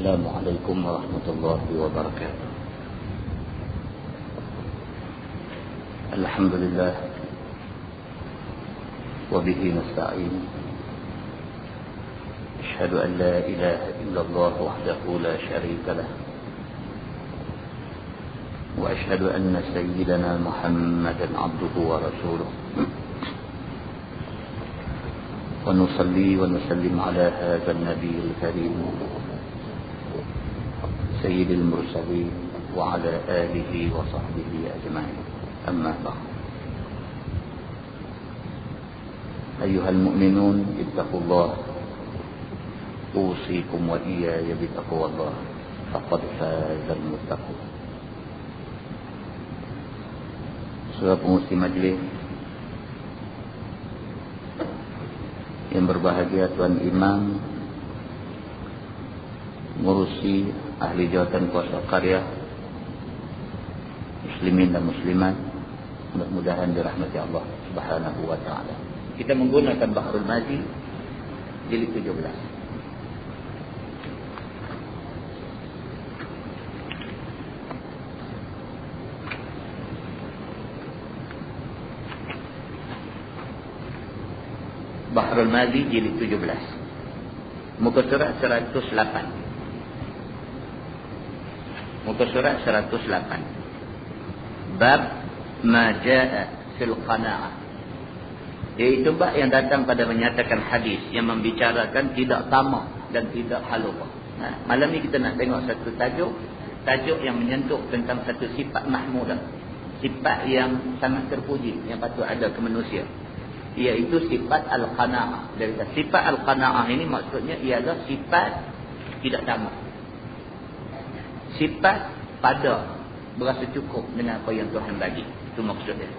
السلام عليكم ورحمة الله وبركاته. الحمد لله وبه نستعين. أشهد أن لا إله إلا الله وحده لا شريك له، وأشهد أن سيدنا محمدا عبده ورسوله، ونصلي ونسلم على هذا النبي الكريم سيد المرسلين وعلى آله وصحبه أجمعين. أما بعد، أيها المؤمنون اتقوا الله، أوصيكم وإياي بتقوى الله، فقد فاز المتقون. Saudara pengurusi majlis yang berbahagia, Tuan Imam, mengurusi ahli jawatan kuasa karya, muslimin dan muslimat, mudah-mudahan dirahmati Allah Subhanahu wa taala. Kita menggunakan Bahrul Mazi jilid 17. Bahrul Mazi jilid 17, muka surat 108. Muka surat 108. Bab ma jaa fil qanaah, iaitu bab yang datang pada menyatakan hadis yang membicarakan tidak tamak dan tidak haluah. Malam ni kita nak tengok satu tajuk yang menyentuh tentang satu sifat mahmudah, sifat yang sangat terpuji yang patut ada ke manusia, iaitu sifat al-qanaah. Dari sifat al-qanaah ini maksudnya ialah sifat tidak tamak, sifat pada berasa cukup dengan apa yang Tuhan bagi. Itu maksudnya.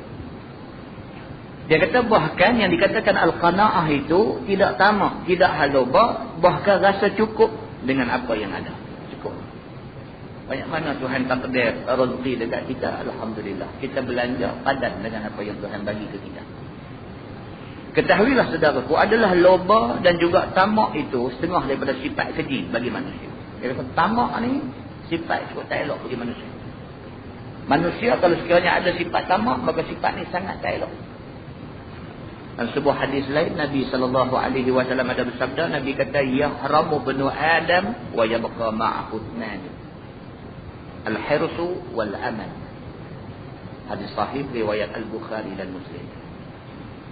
Dia kata bahkan yang dikatakan al-qanaah itu tidak tamak, tidak halubah, bahkan rasa cukup dengan apa yang ada. Cukup. Banyak mana Tuhan takdir rezeki dekat kita, alhamdulillah. Kita belanja padan dengan apa yang Tuhan bagi ke kita. Ketahuilah saudaraku, adalah loba dan juga tamak itu setengah daripada sifat keji bagi manusia. Dia kata tamak ni sifat cukup tak elok bagi manusia. Manusia kalau sekiranya ada sifat tamak, maka sifat ni sangat tak elok. Dalam sebuah hadis lain, Nabi SAW ada bersabda, Nabi kata, yahramu benu Adam wa yabqa ma'ahu ithnan, al-hirsu wal amal. Hadis sahih riwayat Al-Bukhari dan Muslim.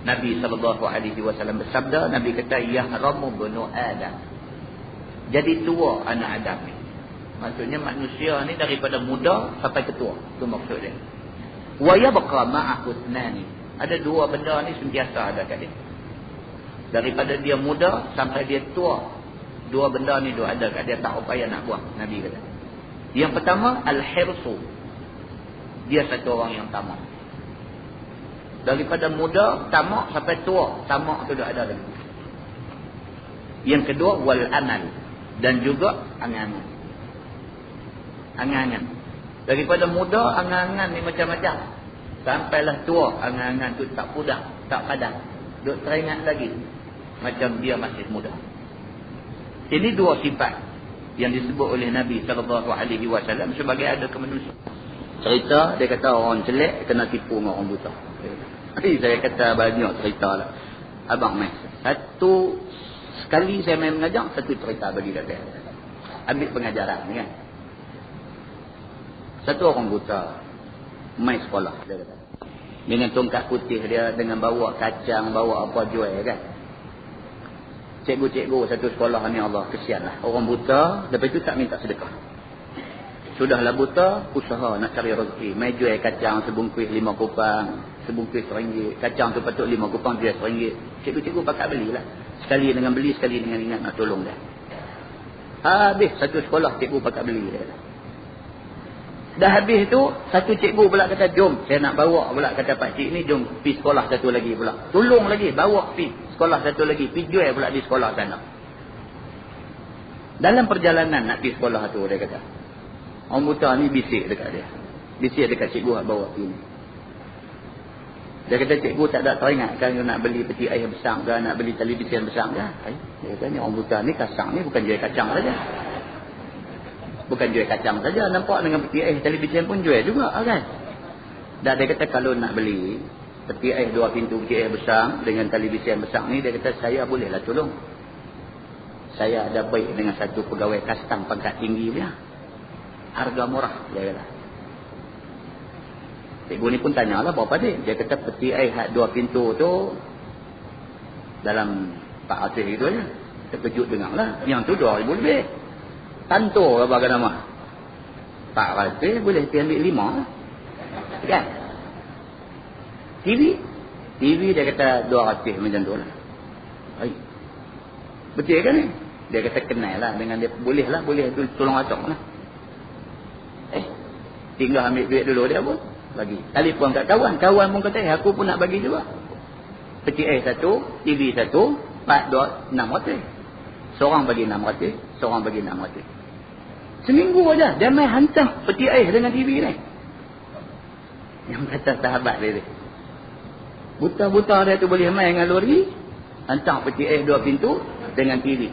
Nabi SAW bersabda, Nabi kata, yahramu benu Adam, jadi tua anak Adam ni. Maksudnya manusia ni daripada muda sampai ketua. Itu maksudnya. Wa yabqa ma'ahu ithnani, ada dua benda ni sentiasa ada kat dia. Daripada dia muda sampai dia tua, dua benda ni dua ada kat dia, tak upaya nak buang. Nabi kata. Yang pertama al-hirsu, dia satu orang yang tamak. Daripada muda tamak sampai tua, tamak tu dah ada lagi. Yang kedua wal amal, dan juga angan-angan. Angan-angan. Daripada muda angan-angan ni macam-macam, sampailah tua angan-angan tu tak pudar, tak padam, duk teringat lagi macam dia masih muda. Ini dua sifat yang disebut oleh Nabi SAW sebagai ada ke manusia. Cerita dia kata orang celek kena tipu dengan orang buta. Saya kata banyak cerita lah. Abang main satu sekali saya main mengajar, satu cerita bagi kata ambil pengajaran ni kan. Satu orang buta main sekolah, dia kata, dengan tongkat putih dia, dengan bawa kacang, bawa apa jual kan. Cikgu-cikgu satu sekolah ni, Allah kesianlah orang buta, lepas itu tak minta sedekah. Sudahlah buta, usaha nak cari rezeki, main jual kacang sebungkus 5 kupang, sebungkus RM1. Kacang tu patut 5 kupang, jual RM1. Cikgu-cikgu pakat belilah. Sekali dengan beli, sekali dengan ingat nak tolong dia. Habis satu sekolah cikgu pakat beli dia. Dah habis tu, satu cikgu pula kata, jom saya nak bawa pula, kata pakcik ni, jom pergi sekolah satu lagi pula. Tolong lagi, bawa pergi sekolah satu lagi, pergi jual pula di sekolah sana. Dalam perjalanan nak pergi sekolah tu, dia kata, orang buta ni bisik dekat dia. Bisik dekat cikgu bawa pergi ni. Dia kata, cikgu tak ada teringat kan nak beli peti air besar ke, nak beli televisi besar ke. Dia kata, ni orang buta ni kasang ni bukan jual kacang saja. Bukan jual kacang saja. Nampak dengan peti ais televisyen pun jual juga kan. Dan dia kata kalau nak beli peti ais 2 pintu peti ais besar dengan televisyen besar ni, dia kata saya bolehlah tolong. Saya ada baik dengan satu pegawai kastam pangkat tinggi punya. Harga murah, dia kata. Cikgu ni pun tanyalah berapa dia. Dia kata peti ais 2 pintu tu dalam 400 itu aja. Terkejut dengarlah. Yang tu 2,000 lebih. Tanto apa kata nama. 400 boleh pergi ambil 5. Kan? TV dia kata 200 macam tu lah. Betul kan ni? Dia kata kenal lah dengan dia. Boleh tolong acok lah. Tinggal ambil duit dulu dia pun bagi. Telefon kat kawan pun kata aku pun nak bagi juga. Peti ais 1, TV 1, 4, 2, 600. Seorang bagi 600, seorang bagi 600. Seminggu aja dia main hantar peti ais dengan TV ni. Yang kata sahabat dia. Buta-buta dia tu boleh main dengan lori, hantar peti ais 2 pintu dengan TV.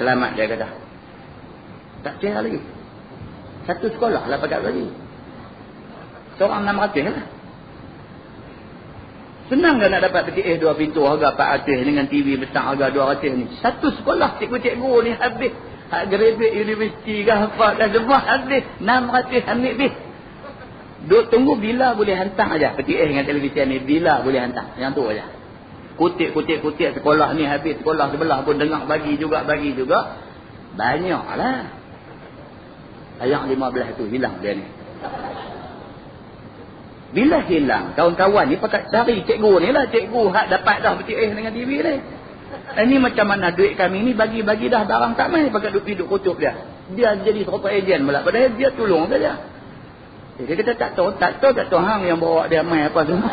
Selamat dia kata. Tak kira lagi. Satu sekolah lah pakai bagi. Seorang 600 lah. Senang dah nak dapat peti ais 2 pintu harga 400 dengan TV besar harga 200 ni. Satu sekolah cikgu-cikgu ni habis. Hak graduate universiti ke apa dah semua habis. 600 ambil habis. Duk tunggu bila boleh hantar aja peti ais dengan televisyen ni, bila boleh hantar. Yang tu aja. Kutip sekolah ni habis, sekolah sebelah pun dengar bagi juga. Banyaklah. Ayat 15 tu hilang dia ni. Bila hilang, kawan-kawan ni pakat cari cikgu ni lah. Cikgu hak dapat dah peti ais dengan TV ni. Ini macam mana duit kami ni bagi dah barang tak main. Pakat duduk kutup dia. Dia jadi serupa ejen pula. Padahal dia tolong saja. Dia kata tak tahu hang yang bawa dia main apa semua.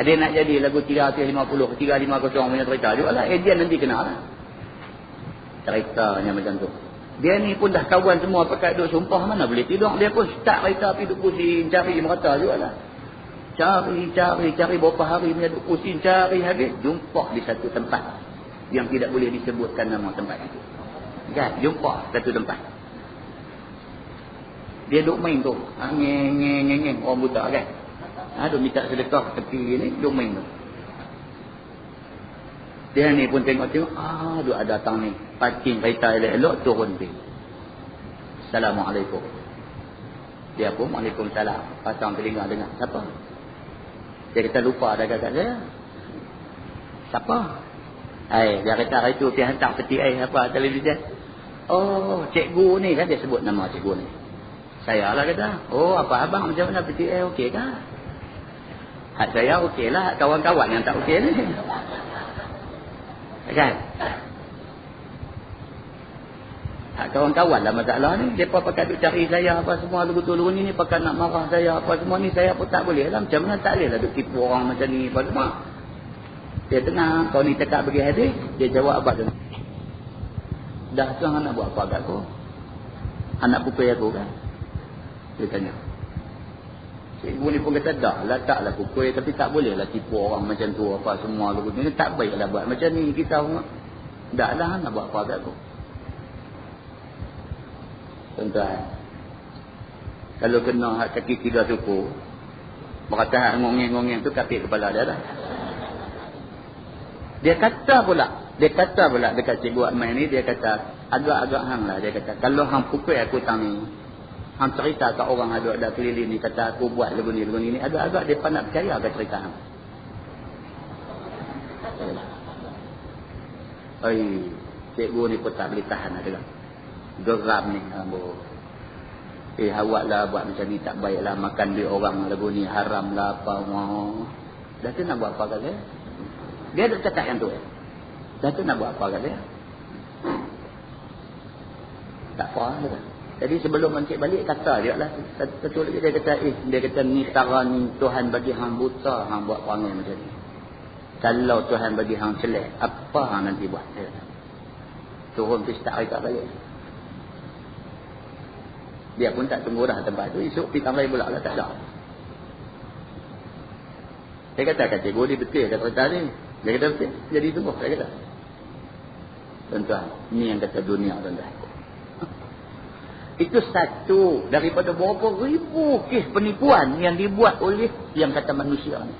Dia nak jadi lagu 350 punya cerita juga lah. Ejen nanti kenal lah. Ceritanya macam tu. Dia ni pun dah kawan semua pakai duk sumpah mana boleh tidur. Dia pun start kereta pergi duk pusing cari merata juga lah. Cari berapa hari punya duk pusing cari habis. Jumpa di satu tempat yang tidak boleh disebutkan nama tempat itu. Kan? Jumpa satu tempat. Dia duk main tu. Ngeng orang buta kan. Duk minta sedekah tepi ni duk main tu. Dia ni pun tengok. Duk ada datang ni. Parking kereta elok-elok turun pergi. Assalamualaikum. Dia pun Waalaikumsalam. Pasang telinga dengar. Siapa? Dia kata lupa dah kata saya. Siapa? Dia kata hari tu pergi hantar peti ais apa televisyen. Oh, cikgu ni kan dia sebut nama cikgu ni. Saya lah kata. Oh, apa abang macam mana peti ais okey kah? Hak saya okey lah. Kawan-kawan yang tak okey ni. Kan? Kawan-kawan lah masalah ni. Mereka pakai duk cari saya apa semua. Lugu-lugu ni pakai nak marah saya apa semua ni. Saya pun tak boleh lah. Macam mana tak boleh lah duk tipu orang macam ni apa semua. Dia tengah. Kau ni tekak bagi hadis. Dia jawab apa tu. Dah tu nak buat apa kat aku? Anak pukul aku kan? Dia tanya. Cikgu ni pun kata dah letaklah pukul. Tapi tak boleh lah tipu orang macam tu apa semua. Lugu ni tak baik lah buat macam ni. Kita dah lah nak buat apa kat aku. Tuan-tuan, kalau kena hak kaki 3 suku, berkata hak ngongeng-ngongeng tu kapit kepala dia dah. Dia kata pula dekat cikgu Ahmad ni, dia kata agak-agak hang lah. Dia kata kalau hang pukul aku tang ni, hang cerita kat orang ada keliling ni kata aku buat lagu ni agak-agak dia nak percaya ke cerita hang. Cikgu ni pun tak boleh tahan ada kan. Geram ni awak lah buat macam ni tak baik lah, makan duit orang lagu ni haram lah apa dah tu nak buat apa kat dia ada cakap yang tu dah tu nak buat apa kat dia tak apa lah. Jadi sebelum encik balik kata dia lah satu lagi dia kata ni cara ni Tuhan bagi hang buta hang buat perangai macam ni. Kalau Tuhan bagi hang celek apa hang nanti buat dia turun pergi start kereta balik. Dia pun tak tunggu dah tempat tu. Esok pergi tambah pula lah. Tak ada. Dia kata kat cikgu dia betul kat cerita ni. Dia kata betul. Jadi semua. Dia kata. Tuan-tuan. Ni yang kata dunia tuan-tuan. Itu satu daripada berapa ribu kes penipuan yang dibuat oleh yang kata manusia ni.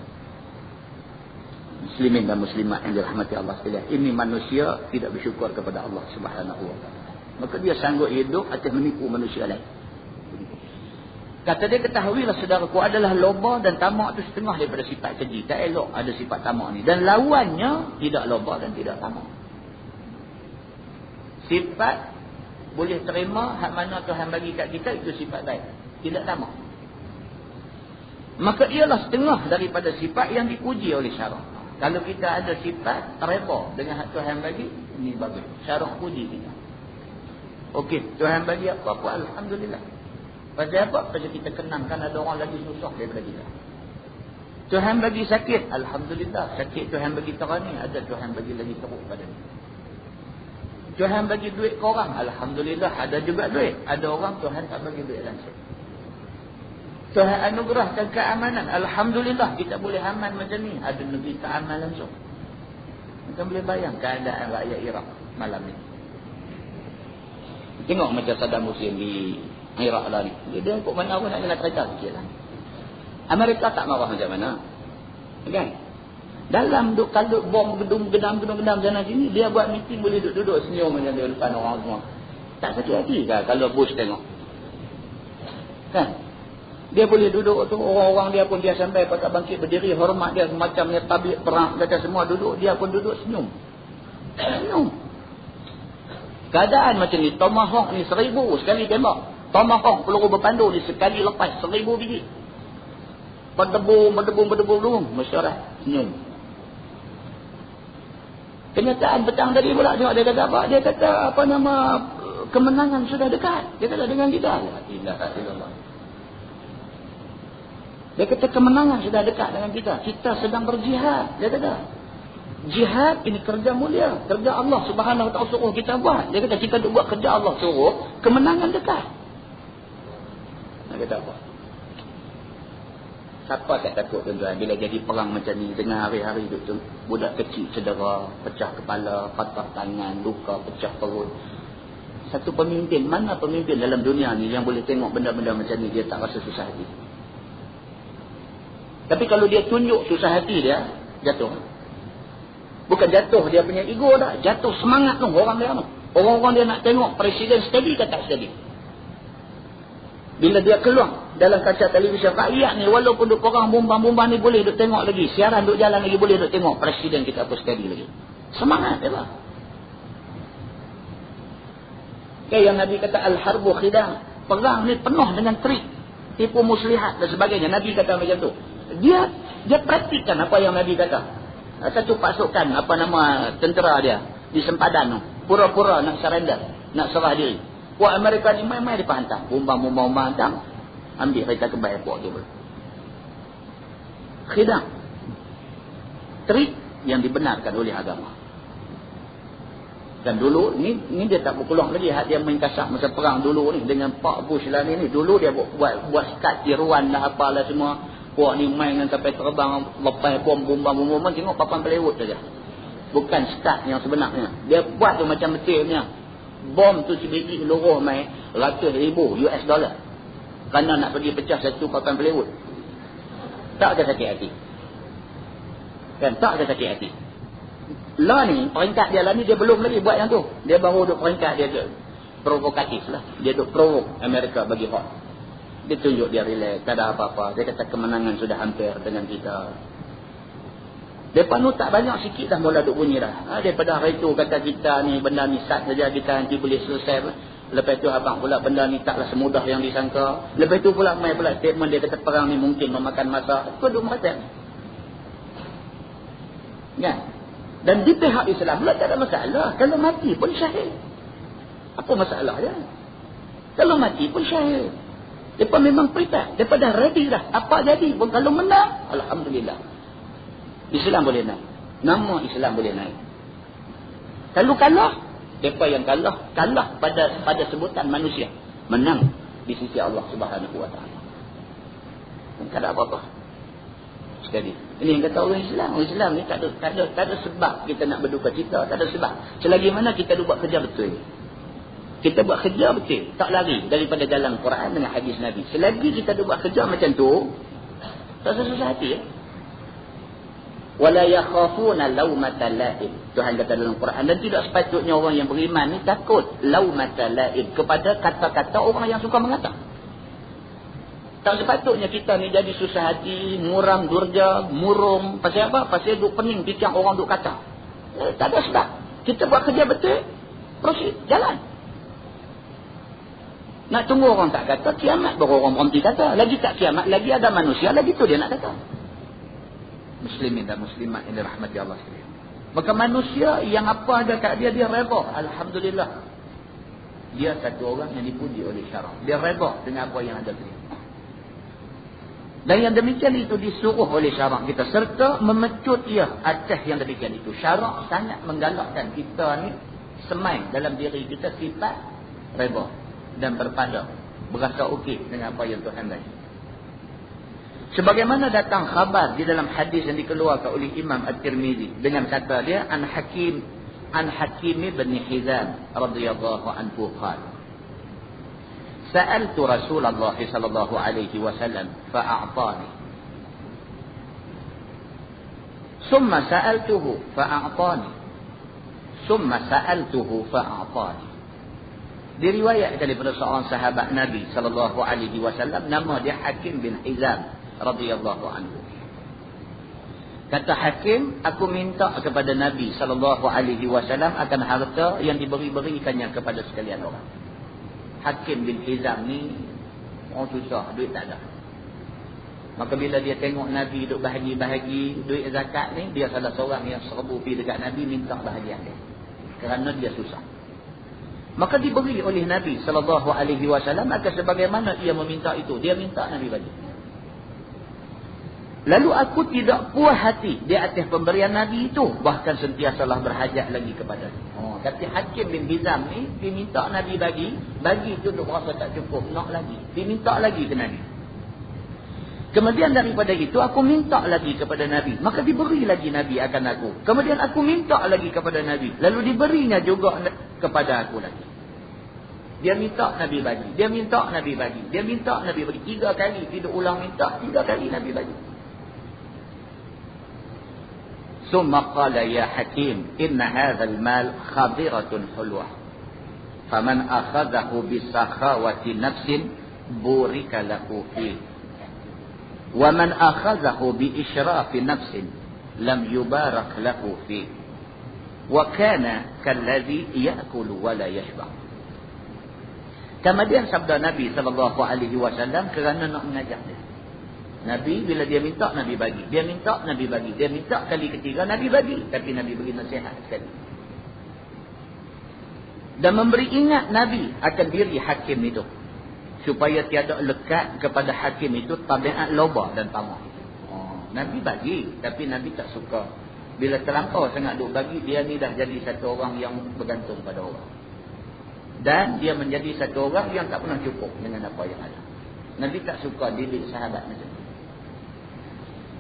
Muslimin dan muslimat yang dirahmati Allah sekalian. Ini manusia tidak bersyukur kepada Allah Subhanahu wa taala. Maka dia sanggup hidup atas menipu manusia lain. Kata dia, ketahuilah saudaraku, adalah loba dan tamak itu setengah daripada sifat keji. Tak elok ada sifat tamak ni. Dan lawannya tidak loba dan tidak tamak. Sifat boleh terima hak mana Tuhan bagi kat kita, itu sifat baik. Tidak tamak. Maka ialah setengah daripada sifat yang dipuji oleh syarak. Kalau kita ada sifat reda dengan hak Tuhan bagi, ini bagus. Syarak puji kita. Okey, Tuhan bagi apa-apa, alhamdulillah. Pasal apa? Pasal kita kenangkan ada orang lagi susah daripada kita. Tuhan bagi sakit, alhamdulillah. Sakit Tuhan bagi terani, ada Tuhan bagi lagi teruk pada ni. Tuhan bagi duit ke orang, alhamdulillah, ada juga duit. Ada orang Tuhan tak bagi duit langsung. Tuhan anugerahkan keamanan, alhamdulillah, kita boleh aman macam ni. Ada negeri tak aman langsung. Kita boleh bayang keadaan rakyat Iraq malam ni. Tengok macam Saddam Hussein di Iraq lah ni. Dia ikut mana pun nak kena kereta sikit lah. Amerika tak marah macam mana. Kan? Dalam kalau bom gedung-gedam sana sini, dia buat meeting boleh duduk senyum macam dia depan orang semua. Tak sakit hati ke kalau Bush tengok? Kan? Dia boleh duduk tu, orang-orang dia pun dia sampai patah bangkit berdiri, hormat dia semacam dia tablik perang, kata semua duduk, dia pun duduk senyum. Senyum. Keadaan macam ni, Tomahawk ni 1000 sekali tembak. Tomahawk peluru berpandu ni sekali lepas 1000 biji. Berdebung, masyarakat senyum. Kenyataan petang tadi pula tengok dia kata apa? Dia kata apa nama, kemenangan sudah dekat. Dia kata dengan kita. Dia kata kemenangan sudah dekat dengan kita. Kita sedang berjihad. Dia kata jihad ini kerja mulia. Kerja Allah Subhanahu wa taala suruh kita buat. Dia kata kita buat kerja Allah suruh, kemenangan dekat. Dia kata apa? Siapa tak takut tuan-tuan bila jadi perang macam ni, dengan hari-hari tu budak kecil cedera, pecah kepala, patah tangan, luka, pecah perut. Satu pemimpin, mana pemimpin dalam dunia ni yang boleh tengok benda-benda macam ni dia tak rasa susah hati? Tapi kalau dia tunjuk susah hati dia, jatuh. Bukan jatuh dia punya ego dah, jatuh semangat tu orang dia tu. Orang-orang dia nak tengok presiden steady ke tak steady. Bila dia keluar dalam kaca televisyen, rakyat ni walaupun duk perang bomba-bomba ni boleh duk tengok lagi, siaran duk jalan lagi boleh duk tengok presiden kita apa steady lagi. Semangat dia lah. Okay, yang Nabi kata al-harbu khidam, perang ni penuh dengan trik, tipu muslihat dan sebagainya. Nabi kata macam tu. Dia praktikkan apa yang Nabi kata. Satu pasukan apa nama tentera dia di sempadan tu, pura-pura nak surrender, nak serah diri. Wah, Amerika ni main-main dia hantar bomba hantar, ambil kereta ke airport tu. Khidam, trik yang dibenarkan oleh agama. Dan dulu ni dia tak berpeluang lagi hak dia main kasar masa perang dulu ni dengan Pak Bush lah ni. Dulu dia buat skat tiruan lah apalah semua. Puak ni main dengan sampai terbang, lepas bom tengok papan pelewut saja. Bukan skat yang sebenarnya. Dia buat tu macam betilnya. Bom tu sebiji seluruh main ratus ribu US dollar. Kerana nak pergi pecah satu papan pelewut. Tak ada sakit hati. Kan, tak ada sakit hati. Lah ni, peringkat dia lah ni dia belum lagi buat yang tu. Dia baru duk peringkat dia tu. Provokatif lah. Dia duk provoke Amerika bagi hot. Dia tunjuk dia relax, tak ada apa-apa. Dia kata kemenangan sudah hampir dengan kita. Depan tu tak banyak sikit dah mula duk bunyi dah. Daripada hari tu kata kita ni benda ni sat saja kita nanti boleh selesai. Lepas tu abang pula benda ni taklah semudah yang disangka. Lepas tu pula mai pula statement dia kata perang ni mungkin memakan masa. Kau duk mengatakan. Kan? Dan di pihak Islam pula tak ada masalah. Kalau mati pun syahid. Apa masalah dia? Kalau mati pun syahid. Mereka memang prepare. Mereka dah ready dah. Apa jadi pun kalau menang, alhamdulillah. Islam boleh naik. Nama Islam boleh naik. Kalau kalah, mereka yang kalah pada sebutan manusia. Menang di sisi Allah Subhanahu wa taala. Tak ada apa-apa. Sekali. Ini yang kata orang Islam. Orang Islam ni tak ada sebab kita nak berduka cita. Tak ada sebab. Selagi mana kita buat kerja betul. Kita buat kerja betul. Tak lari daripada jalan Quran dengan hadis Nabi. Selagi kita buat kerja macam tu, tak susah hati. Wala yakhafuna laumata la'ib. Tuhan kata dalam Quran. Dan tidak sepatutnya orang yang beriman ni takut laumata la'ib kepada kata-kata orang yang suka mengata. Tak sepatutnya kita ni jadi susah hati, muram, durja, murung. Pasal apa? Pasal duk pening fikir orang duk kata. Tak ada sebab. Kita buat kerja betul, proceed, jalan. Nak tunggu orang tak kata, kiamat baru orang berhenti kata. Lagi tak kiamat, lagi ada manusia, lagi tu dia nak kata. Muslimin dan muslimat yang dirahmati Allah sekalian. Maka manusia yang apa ada kat dia, dia reda. Alhamdulillah. Dia satu orang yang dipuji oleh syarak. Dia reda dengan apa yang ada dia. Dan yang demikian itu disuruh oleh syarak kita. Serta memecut ia atas yang demikian itu. Syarak sangat menggalakkan kita ni semai dalam diri kita sifat reda dan berpada. Berasa okey dengan apa yang Tuhan bagi. Sebagaimana datang khabar di dalam hadis yang dikeluarkan oleh Imam At-Tirmizi dengan kata dia an Hakim bin Hizam radhiyallahu anhu qala sa'altu Rasulullah sallallahu alaihi wasallam fa'a'tani thumma sa'altuhu fa'a'tani thumma sa'altuhu fa'a'tani. Diriwayatkan daripada seorang sahabat Nabi sallallahu alaihi wasallam, nama dia Hakim bin Hizam radhiyallahu anhu. Kata Hakim, aku minta kepada Nabi sallallahu alaihi wasallam akan harta yang diberi-berikannya kepada sekalian orang. Hakim bin Hizam ni orang susah, duit tak ada. Maka bila dia tengok Nabi duk bahagi-bahagi duit zakat ni, dia salah seorang yang serbu pergi dekat Nabi minta bahagian dia. Kerana dia susah. Maka diberi oleh Nabi sallallahu alaihi wasallam akan sebagaimana ia meminta itu. Dia minta Nabi bagi. Lalu aku tidak puas hati di atas pemberian Nabi itu. Bahkan sentiasalah berhajat lagi kepadanya. Tapi Hakim bin Hizam ni, dia minta Nabi bagi. Bagi itu duk rasa tak cukup. Nak lagi. Dia minta lagi ke Nabi. Kemudian daripada itu, aku minta lagi kepada Nabi. Maka diberi lagi Nabi akan aku. Kemudian aku minta lagi kepada Nabi. Lalu diberinya juga kepada aku lagi. Dia minta Nabi bagi. Dia minta Nabi bagi. Dia minta Nabi bagi. 3 kali. Tidak ulang minta. 3 kali Nabi bagi. ثم قال يا حكيم إن هذا المال خضرة حلوة فمن أخذه بسخاوة نفس بورك له فيه ومن أخذه بإشراف نفس لم يبارك له فيه وكان كالذي يأكل ولا يشبع. Kemudian sabda Nabi SAW kerana nak mengajak dia. Nabi bila dia minta, Nabi bagi. Dia minta, Nabi bagi. Dia minta kali ketiga, Nabi bagi. Tapi Nabi beri nasihat sekali. Dan memberi ingat Nabi akan diri hakim itu. Supaya tiada lekat kepada hakim itu tabiat loba dan tamak. Nabi bagi. Tapi Nabi tak suka. Bila terlampau sangat duk bagi, dia ni dah jadi satu orang yang bergantung pada orang. Dan dia menjadi satu orang yang tak pernah cukup dengan apa yang ada. Nabi tak suka didik sahabat macam itu.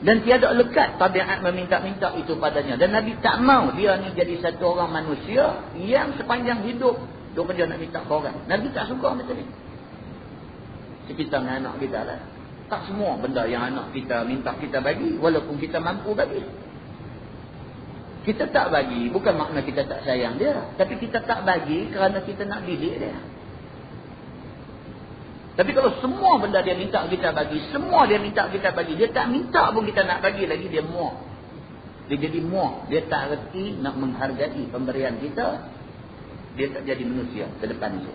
Dan tiada lekat tabiat meminta-minta itu padanya. Dan Nabi tak mau dia ni jadi satu orang manusia yang sepanjang hidup dia kerja nak minta ke orang. Nabi tak suka macam ni. Kita dengan anak kita lah. Tak semua benda yang anak kita minta kita bagi, walaupun kita mampu bagi. Kita tak bagi bukan makna kita tak sayang dia, tapi kita tak bagi kerana kita nak didik dia. Tapi kalau semua benda dia minta kita bagi, semua dia minta kita bagi, dia tak minta pun kita nak bagi lagi, dia muak. Dia jadi muak. Dia tak reti nak menghargai pemberian kita. Dia tak jadi manusia ke depan itu.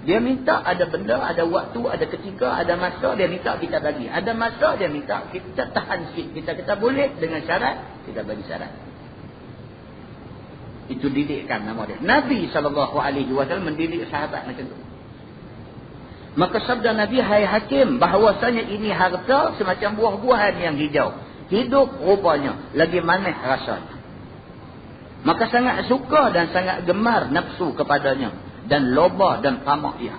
Dia minta ada benda, ada waktu, ada ketika, ada masa dia minta kita bagi. Ada masa dia minta kita tahan sikit. Kita boleh dengan syarat, kita bagi syarat. Itu didikkan nama dia. Nabi SAW mendidik sahabat macam tu. Maka sabda Nabi, hai Hakim, bahawasanya ini harta semacam buah-buahan yang hijau. Hidup rupanya, lagi manis rasanya. Maka sangat suka dan sangat gemar nafsu kepadanya. Dan loba dan tamak ia.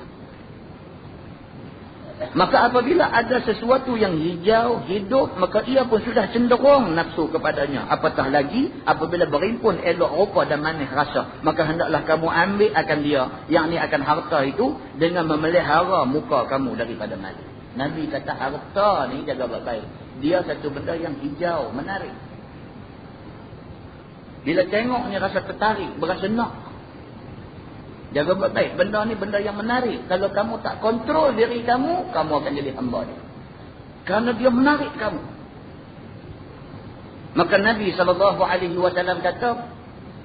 Maka apabila ada sesuatu yang hijau, hidup, maka ia pun sudah cenderung nafsu kepadanya. Apatah lagi, apabila berimpun elok rupa dan manis rasa, maka hendaklah kamu ambil akan dia, yakni akan harta itu, dengan memelihara muka kamu daripada malu. Nabi kata harta ni jaga baik-baik. Dia satu benda yang hijau, menarik. Bila tengok ni rasa tertarik, berasa nak. Jaga baik-baik. Benda ni benda yang menarik. Kalau kamu tak kontrol diri kamu, kamu akan jadi hamba dia. Kerana dia menarik kamu. Maka Nabi SAW kata,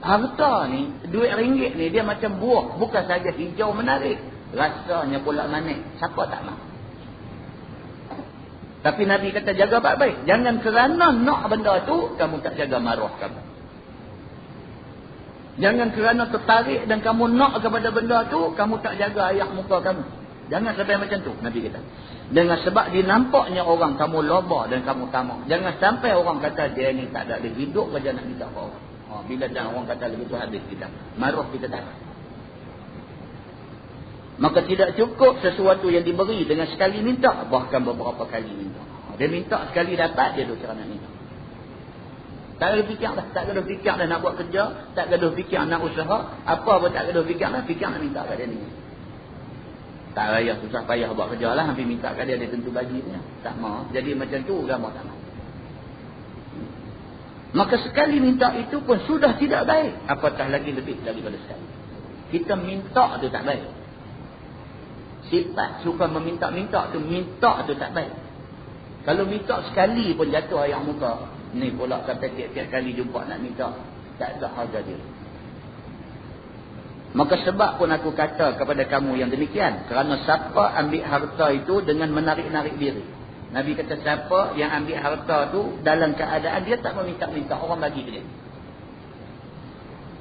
harta ni, duit ringgit ni, dia macam buah. Bukan saja hijau menarik. Rasanya pula manis. Siapa tak nak? Tapi Nabi kata, jaga baik-baik. Jangan kerana nak benda tu, kamu tak jaga maruah kamu. Jangan kerana tertarik dan kamu nak kepada benda tu, kamu tak jaga ayak muka kamu. Jangan sampai macam tu, Nabi kata. Dengan sebab dinampaknya orang kamu loba dan kamu tamak. Jangan sampai orang kata dia ni tak ada hidup saja nak minta apa orang. Bila dah orang kata begitu habis kita. Maruah kita tak. Maka tidak cukup sesuatu yang diberi dengan sekali minta, bahkan beberapa kali minta. Dia minta sekali dapat, dia tu cara nak minta. Tak ada fikir dah. Tak ada fikir dah nak buat kerja. Tak ada fikir nak usaha. Apa pun tak ada fikir dah. Fikir nak minta kat dia ni. Tak raya susah payah buat kerja lah. Hampir minta kat dia. Dia tentu baginya. Tak mahu. Jadi macam tu agama tak mahu. Maka sekali minta itu pun sudah tidak baik. Apatah lagi lebih daripada sekali. Kita minta tu tak baik. Sifat suka meminta-minta tu. Minta tu tak baik. Kalau minta sekali pun jatuh ayak muka. Ni pula kata tiap-tiap kali jumpa nak minta. Tak ada harga dia. Maka sebab pun aku kata kepada kamu yang demikian. Kerana siapa ambil harta itu dengan menarik-narik diri. Nabi kata siapa yang ambil harta tu dalam keadaan dia tak meminta-minta. Orang bagi dia.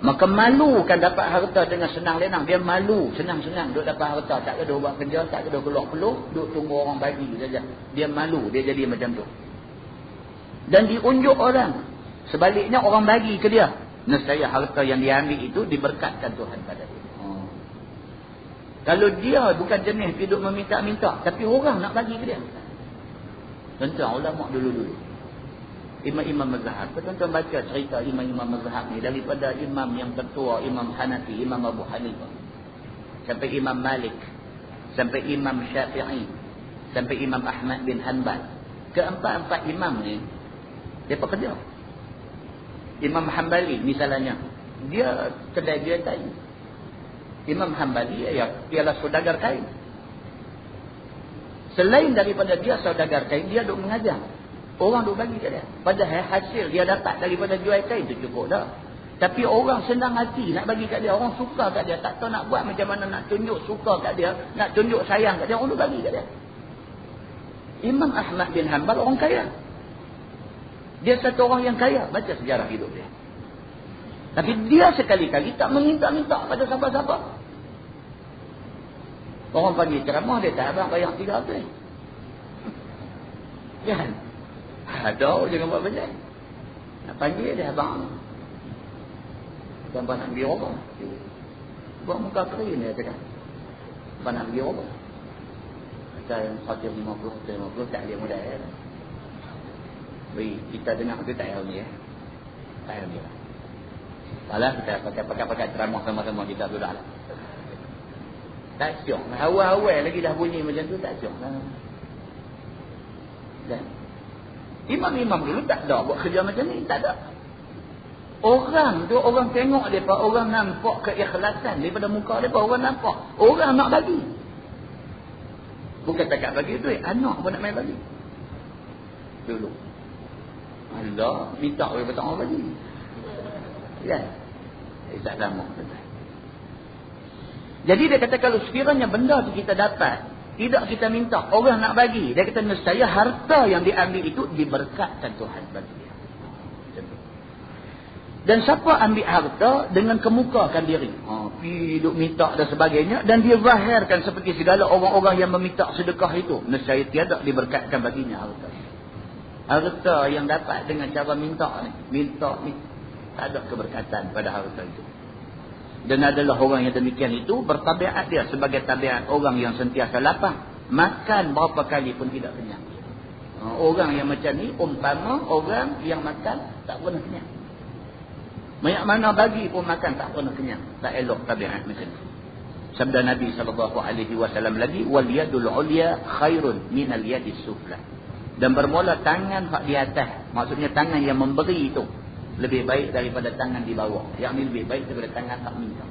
Maka malu kan dapat harta dengan senang lenang. Dia malu senang-senang duk dapat harta. Tak ada buat kerja, tak ada keluar peluh. Duk tunggu orang bagi saja. Dia malu, dia jadi macam tu. Dan diunjuk orang. Sebaliknya orang bagi ke dia. Nescaya harta yang dia ambil itu diberkatkan Tuhan pada dia. Kalau dia bukan jenis hidup meminta-minta, tapi orang nak bagi ke dia. Tentang ulama dulu-dulu. Imam-imam mazhab. Tuan-tuan baca cerita imam-imam mazhab ni daripada imam yang tertua, Imam Hanafi, Imam Abu Hanifah. Sampai Imam Malik. Sampai Imam Syafi'i. Sampai Imam Ahmad bin Hanbal. Keempat-empat imam ni dia pekerja. Imam Hanbali misalnya, dia kedai dia kain. Imam Hanbali ialah saudagar kain. Selain daripada dia saudagar kain, dia duk mengajar. Orang duk bagi kat dia. Padahal hasil dia dapat daripada jual kain tu cukup dah. Tapi orang senang hati nak bagi kat dia. Orang suka kat dia. Tak tahu nak buat macam mana nak tunjuk suka kat dia. Nak tunjuk sayang kat dia. Orang duk bagi kat dia. Imam Ahmad bin Hanbal orang kaya. Dia satu orang yang kaya. Baca sejarah hidup dia. Tapi dia sekali-kali tak meminta-minta pada siapa-siapa. Orang panggil ceramah dia tak abang bayar 300. Kan? Ada jangan buat macam. Nak panggil dia abang. Abang nak pergi robah. Buat muka kering dia cakap. Abang nak pergi robah. Kata yang 150 tak dia mudah ya. Beri kita dengar tu tak tahu ni ya. Tak tahu ni lah. Alah kita pakai ceramah sama-sama kita sudah lah. Tak syok. Awal-awal lagi dah bunyi macam tu tak syok lah. Dan imam-imam dulu tak ada buat kerja macam ni. Tak ada. Orang tu orang tengok mereka. Orang nampak keikhlasan daripada muka mereka. Orang nampak. Orang nak bagi. Bukan takat bagi duit. Anak pun nak main bagi. Dulu. Allah minta oleh betul orang bagi. Ya. Tak sama. Jadi dia kata kalau sekiranya benda tu kita dapat, tidak kita minta, orang nak bagi. Dia kata nescaya harta yang diambil itu diberkatkan Tuhan bagi dia. Dan siapa ambil harta dengan kemukakan diri. Hidup minta dan sebagainya. Dan dia zahirkan seperti segala orang-orang yang meminta sedekah itu. Nescaya tiada diberkatkan baginya harta. Harta yang dapat dengan cara minta ni. Minta ni. Tak ada keberkatan pada harta itu. Dan adalah orang yang demikian itu bertabiat dia sebagai tabiat orang yang sentiasa lapar. Makan berapa kali pun tidak kenyang. Orang yang macam ni umpama orang yang makan tak pernah kenyang. Banyak mana bagi pun makan tak pernah kenyang. Tak elok tabiat macam ni. Sabda Nabi SAW lagi, wal yadul ulya khairun minal yadis sufla. Dan bermula tangan hak di atas, maksudnya tangan yang memberi itu lebih baik daripada tangan di bawah. Yang ni lebih baik daripada tangan hak minta.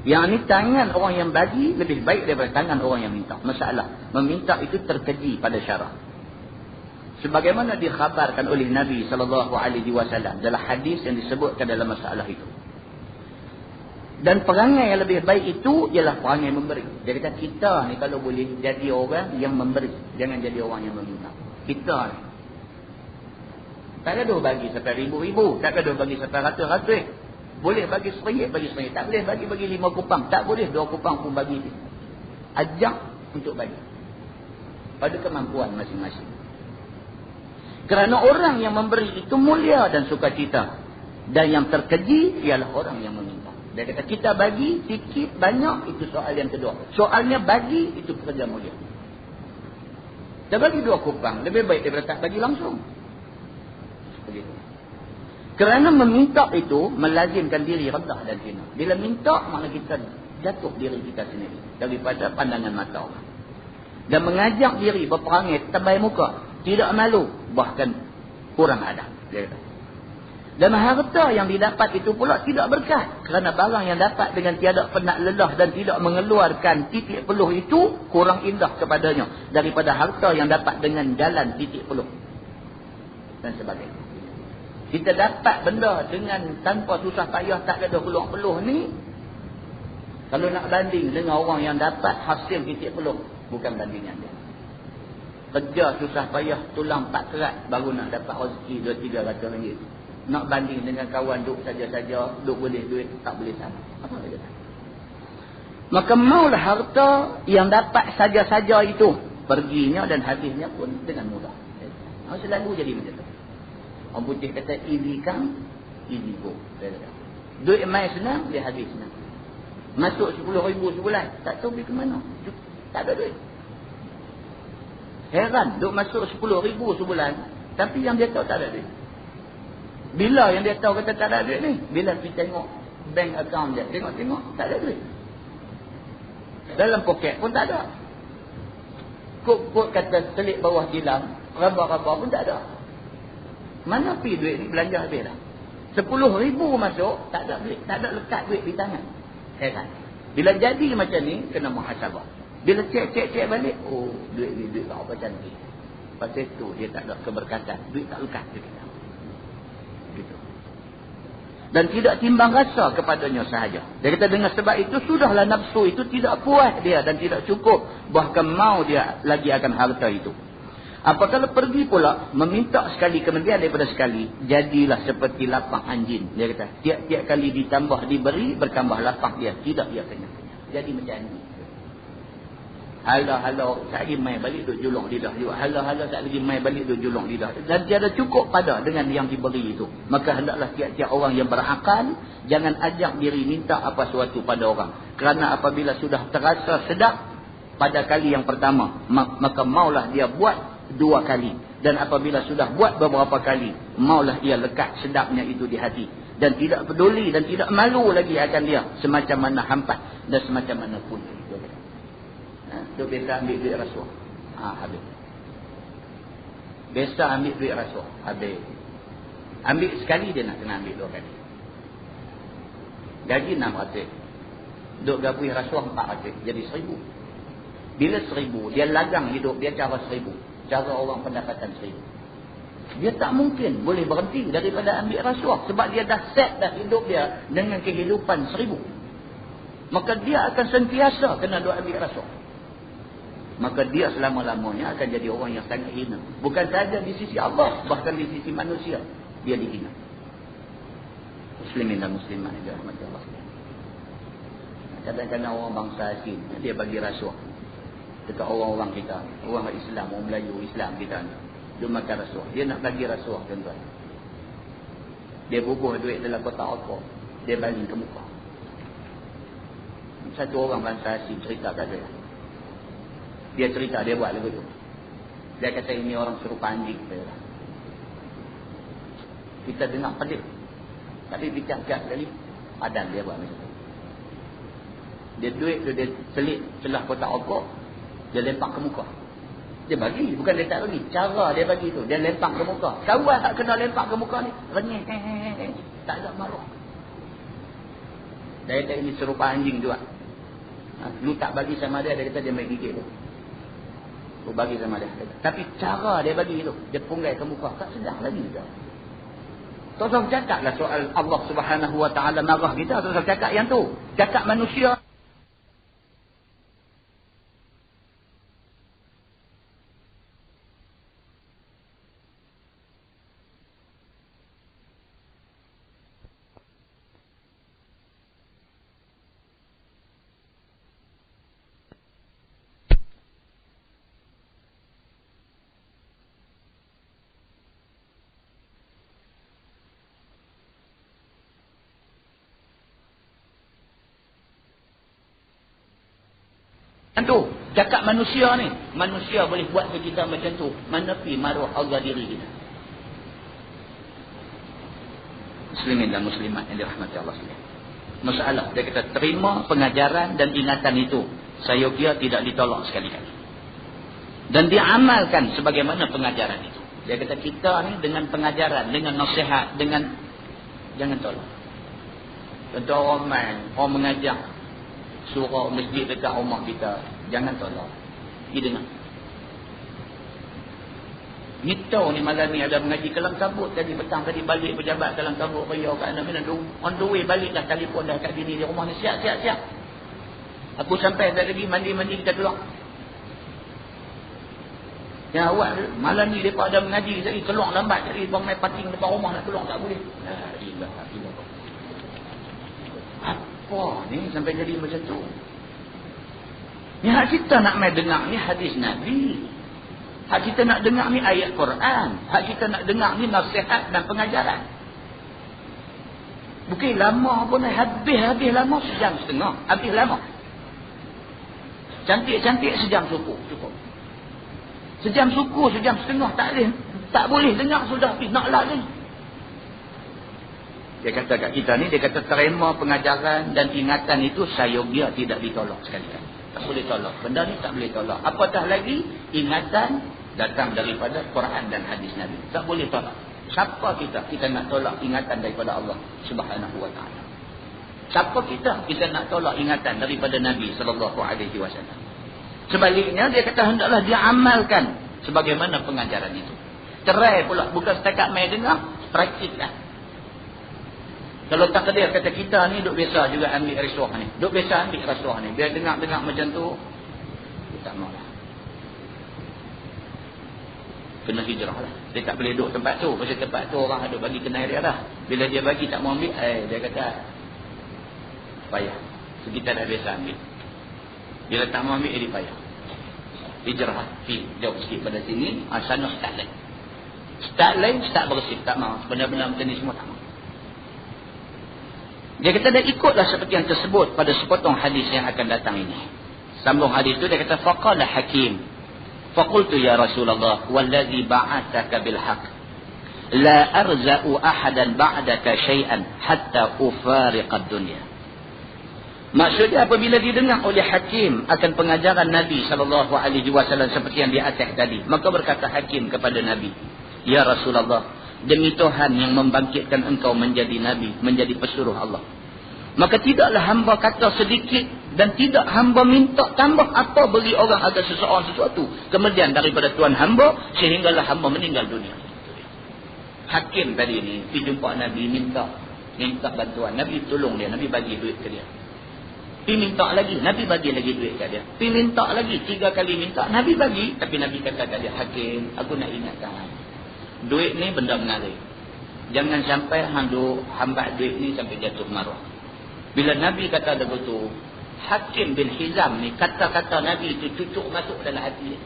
Yang ni tangan orang yang bagi lebih baik daripada tangan orang yang minta. Masalah meminta itu terkeji pada syarak. Sebagaimana dikhabarkan oleh Nabi SAW dalam hadis yang disebutkan dalam masalah itu. Dan perangai yang lebih baik itu ialah perangai memberi. Dia kata kita ni kalau boleh jadi orang yang memberi, jangan jadi orang yang meminta. Kita ni tak ada bagi sampai ribu-ribu, tak ada bagi sampai ratus-ratus. Boleh bagi RM1, bagi RM1. Tak boleh bagi 5 kupang, tak boleh 2 kupang pun bagi. Ajak untuk bagi pada kemampuan masing-masing. Kerana orang yang memberi itu mulia dan sukacita, dan yang terkeji ialah orang yang meminta. Dia kata kita bagi sikit banyak, itu soal yang kedua. Soalnya bagi itu kerja mulia. Kita bagi 2 kupang lebih baik daripada tak bagi langsung. Begitu. Kerana meminta itu melazimkan diri rendah dan hina. Bila minta makna kita jatuh diri kita sendiri daripada pandangan mata orang. Dan mengajak diri berperangai tebal muka, tidak malu, bahkan kurang adab. Dia kata. Dan harta yang didapat itu pula tidak berkah. Kerana barang yang dapat dengan tiada penat lelah dan tidak mengeluarkan titik peluh itu kurang indah kepadanya daripada harta yang dapat dengan jalan titik peluh. Dan sebagainya. Kita dapat benda dengan tanpa susah payah, tak ada peluh-peluh ni. Kalau nak banding dengan orang yang dapat hasil titik peluh, bukan bandingan dia. Kerja susah payah, tulang 4 kerat baru nak dapat rezeki 200-300 ringgit. Nak banding dengan kawan duk saja-saja, duk boleh duit, tak boleh sama. Apa dia kata? Maka maulah harta yang dapat saja-saja itu perginya dan habisnya pun dengan mudah. Selalu jadi macam tu. Orang putih kata easy come, easy go. Duit mai senang, dia habis senang. Masuk 10,000 sebulan, tak tahu pergi ke mana. Tak ada duit. Heran, duk masuk 10,000 sebulan, tapi yang dia tahu tak ada duit. Bila yang dia tahu kata tak ada duit ni? Bila pergi tengok bank account dia, tengok-tengok tak ada duit. Dalam poket pun tak ada. Kod kata selit bawah tilam, raba-raba pun tak ada. Mana pergi duit ni? Belanja habis dah. 10,000 masuk, tak ada duit, tak ada lekat duit di tangan. Heran. Bila jadi macam ni, kena muhasabah. Bila cek balik, oh duit ni duit apa cantik. Pasal tu dia tak ada keberkatan, duit tak lekat dia kata. Gitu. Dan tidak timbang rasa kepadanya sahaja. Dia kata dengan sebab itu sudahlah nafsu itu tidak puas dia dan tidak cukup, bahkan mau dia lagi akan harta itu. Apabila pergi pula meminta sekali kemudian daripada sekali, jadilah seperti lapang anjing. Dia kata tiap-tiap kali ditambah diberi bertambah lapang dia, tidak dia kenyang. Jadi macam ni. Hala-hala tak lagi mai balik duk julung lidah juga. Hala-hala tak lagi mai balik duk julung lidah. Dan tiada cukup pada dengan yang diberi itu. Maka hendaklah tiap-tiap orang yang berakal jangan ajak diri minta apa sesuatu pada orang. Kerana apabila sudah terasa sedap pada kali yang pertama, maka maulah dia buat 2 kali. Dan apabila sudah buat beberapa kali, maulah ia lekat sedapnya itu di hati. Dan tidak peduli dan tidak malu lagi akan dia semacam mana hampat dan semacam mana pun. Dia biasa ambil duit rasuah. Habis. Biasa ambil duit rasuah. Habis. Ambil sekali dia nak kena ambil 2 kali. Gaji 600. Duk gabui rasuah 400. Jadi 1000. Bila 1000, dia lagang hidup dia cara 1000. Cara orang pendapatan 1000. Dia tak mungkin boleh berhenti daripada ambil rasuah. Sebab dia dah set dah hidup dia dengan kehidupan 1000. Maka dia akan sentiasa kena duk ambil rasuah. Maka dia selama-lamanya akan jadi orang yang sangat hina. Bukan sahaja di sisi Allah, bahkan di sisi manusia dia dihina. Muslimin dan muslimat yang dirahmati Allah. Kadang-kadang orang bangsa asing dia bagi rasuah dekat orang-orang kita, orang Islam, orang Melayu Islam kita ni. Dia makan rasuah. Dia nak bagi rasuah tuan-tuan. Dia bubuh duit dalam kotak apa, dia baling ke muka. Satu orang bangsa asing cerita kat saya. Dia cerita dia buat lagu tu. Dia kata ini orang serupa anjing. Kita dengar pelik. Tapi tiap-tiap kali padan dia buat macam tu. Dia duit tu dia selit celah kotak rokok, dia lempak ke muka. Dia bagi, bukan dia tak bagi. Cara dia bagi tu, dia lempak ke muka. Kawan tak kena lempak ke muka ni, renyih. Tak ada marah. Dia kata ini serupa anjing juga. Lu tak bagi sama dia kata dia main gigit tu. Lu bagi sama dia. Tapi cara dia bagi tu, dia punggai ke muka. Tak sedar lagi tu. Tuan-tuan cakaplah soal Allah Subhanahu Wa Taala marah kita. Tuan-tuan cakap yang tu. Cakap manusia. Tu, cakap manusia ni. Manusia boleh buat ke kita macam tu. Menepi maruah Allah diri kita. Muslimin dan muslimat yang dirahmati Allah sekalian. Masalah, dia kata terima pengajaran dan ingatan itu. Saya kira tidak ditolak sekali-kali. Dan diamalkan sebagaimana pengajaran itu. Dia kata kita ni dengan pengajaran, dengan nasihat, dengan jangan tolak. Contoh orang mengajar surau masjid dekat rumah kita, jangan tolak. Pergi dengar. Ni tahu ni malam ni ada mengaji Kelam Kabut tadi petang tadi balik pejabat Kelam Kabut raya kat Anak on the way balik dah telefon dah kat bini di rumah ni siap. Aku sampai dah lagi mandi kita keluar. Ya awak malam ni depa ada mengaji jadi keluar lambat jadi bang mai pating depan rumah nak keluar tak boleh. La ilaha illallah. Apa ni sampai jadi macam tu? Ni hak kita nak mai dengar ni hadis Nabi. Hak kita nak dengar ni ayat Quran. Hak kita nak dengar ni nasihat dan pengajaran. Bukan lama pun habis lama sejam setengah. Habis lama. Cantik-cantik sejam suku cukup. Sejam suku, sejam setengah tak boleh dengar sudah habis. Nak lagi. Dia kata kat kita ni, dia kata terima pengajaran dan ingatan itu sayogia tidak ditolak sekali-kali. Tak boleh tolak. Benda ni tak boleh tolak. Apatah lagi ingatan datang daripada Quran dan hadis Nabi. Tak boleh tolak. Siapa kita? Kita nak tolak ingatan daripada Allah Subhanahu Wa Taala. Siapa kita? Kita nak tolak ingatan daripada Nabi sallallahu alaihi wasallam. Sebaliknya dia kata hendaklah dia amalkan sebagaimana pengajaran itu. Cerai pula, bukan setakat main dengar, praktiklah. Kalau tak dia kata kita ni duk biasa juga ambil rasuah ni. Duk biasa ambil rasuah ni. Biar dengar-dengar macam tu, kita maulah. Kena hijrah lah. Dia tak boleh duduk tempat tu. Pasal tempat tu orang ada bagi kenal dia dah. Bila dia bagi tak mau ambil, dia kata payah. So, kita dah biasa ambil. Bila tak mau ambil, dia payah. Hijrah. Jauh sikit pada sini. Sana start lain. Start bersih. Tak mau. Benar-benar macam ni semua tak mau. Dia kata dia ikutlah seperti yang tersebut pada sepotong hadis yang akan datang ini. Sambung hadis itu dia kata faqala Hakim faqultu ya Rasulullah wallazi ba'athaka bil haqq la arza'u ahadan ba'daka syai'an hatta ufariqad dunya. Maksudnya apabila didengar oleh Hakim akan pengajaran Nabi sallallahu alaihi wasallam seperti yang di atas tadi, maka berkata Hakim kepada Nabi, ya Rasulullah, demi Tuhan yang membangkitkan engkau menjadi Nabi, menjadi pesuruh Allah, maka tidaklah hamba kata sedikit dan tidak hamba minta tambah apa beri orang agar seseorang sesuatu kemudian daripada Tuhan hamba sehinggalah hamba meninggal dunia. Hakim tadi ni pergi jumpa Nabi, minta bantuan. Nabi tolong dia, Nabi bagi duit ke dia. Pergi minta lagi, Nabi bagi lagi duit kat dia. Pergi minta lagi, 3 kali minta, Nabi bagi. Tapi Nabi kata kat dia, Hakim, aku nak ingatkan, duit ni benda mengalir. Jangan sampai hambat duit ni sampai jatuh maruah. Bila Nabi kata begitu, Hakim bin Hizam ni, kata-kata Nabi itu cucuk masuk dalam hati dia.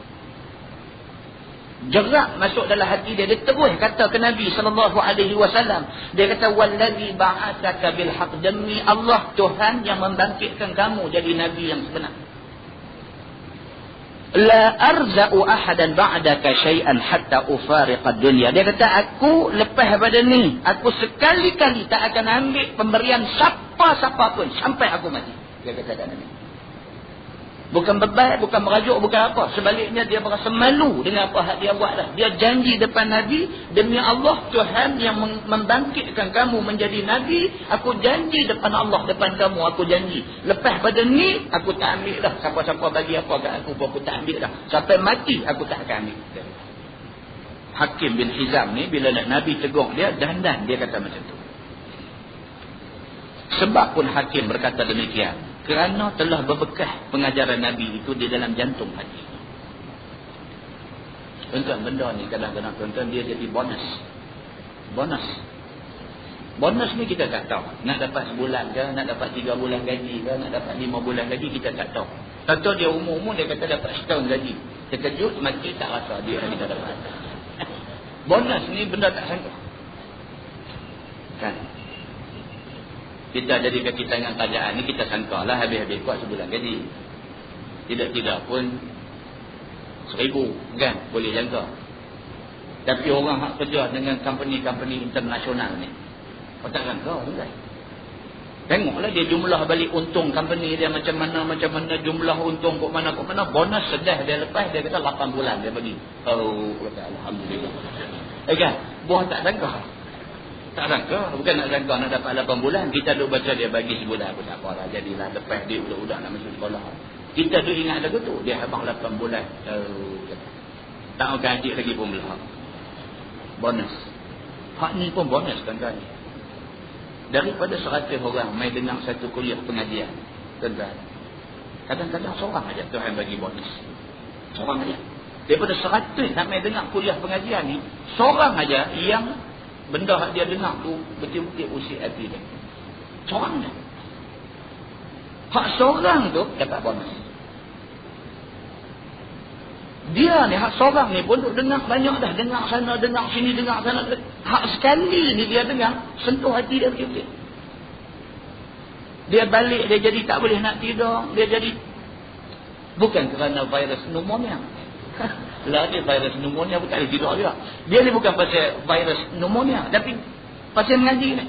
Jerak masuk dalam hati dia. Dia terus kata ke Nabi SAW. Dia kata, wallazi ba'athaka bil haqq, demi Allah Tuhan yang membangkitkan kamu jadi Nabi yang sebenar. La arza'u ahadan ba'daka syai'an hatta ufariqad dunya. Dia kata, aku lepas pada ni, aku sekali-kali tak akan ambil pemberian siapa-siapa pun sampai aku mati. Dia kata kat Nabi. Bukan beban, bukan merajuk, bukan apa. Sebaliknya dia merasa malu dengan apa yang dia buat dah. Dia janji depan Nabi, demi Allah Tuhan yang membangkitkan kamu menjadi Nabi, aku janji depan Allah, depan kamu, aku janji. Lepas pada ni, aku tak ambil dah. Siapa-siapa bagi apa kat aku pun aku tak ambil dah. Sampai mati, aku tak akan ambil. Hakim bin Hizam ni, bila nak Nabi tegur dia, dandan dia kata macam tu. Sebab pun Hakim berkata demikian, kerana telah berbekas pengajaran Nabi itu di dalam jantung hati. Tuan-tuan, benda ni kadang-kadang tuan-tuan dia jadi bonus. Bonus ni kita tak tahu. Nak dapat sebulan ke, nak dapat 3 bulan gaji ke, nak dapat 5 bulan gaji, kita tak tahu. Tentu dia umur-umur dia kata dapat setahun gaji. Terkejut mati tak rasa dia kita dapat. Bonus ni benda tak sangka. Kan? Kita jadi kaki tangan kerajaan ni, kita sangka lah habis-habis kuat sebulan gaji. Tidak-tidak pun 1,000 kan, boleh jangka. Tapi orang hak kerja dengan company-company internasional ni, kau tak sangka kan? Tengoklah dia jumlah balik untung company dia macam mana, jumlah untung kok mana, bonus sedih dia lepas, dia kata 8 bulan dia bagi. Oh, kata Alhamdulillah. Kan? Buah tak sangka. Tak sangka, bukan nak sangka nak dapat 8 bulan. Kita duk baca dia bagi sebulan, apa tak apalah, jadilah lepas dia budak-budak nak masuk sekolah. Kita duk ingat lagu tu, dia habang 8 bulan. Tak akan adik lagi pun belahak. Bonus. Hak ni pun bonus tuan-tuan. Daripada 100 orang mai dengar satu kuliah pengajian, tuan-tuan, kadang-kadang seorang aja Tuhan bagi bonus. Seorang aja. Daripada 100 nak mai dengar kuliah pengajian ni, seorang aja yang benda dia dengar tu betul-betul usik hati dia. Seorang dah. Hak seorang tu dapat bonus. Dia ni, hak seorang ni pun duk dengar banyak dah. Dengar sana, dengar sini, dengar sana. Hak sekali ni dia dengar, sentuh hati dia betul-betul. Dia balik, dia jadi tak boleh nak tidur. Dia jadi, bukan kerana virus pneumonia. Lah dia virus pneumonia pun tak boleh tidur juga. Dia ni bukan pasal virus pneumonia, tapi pasal mengaji ni.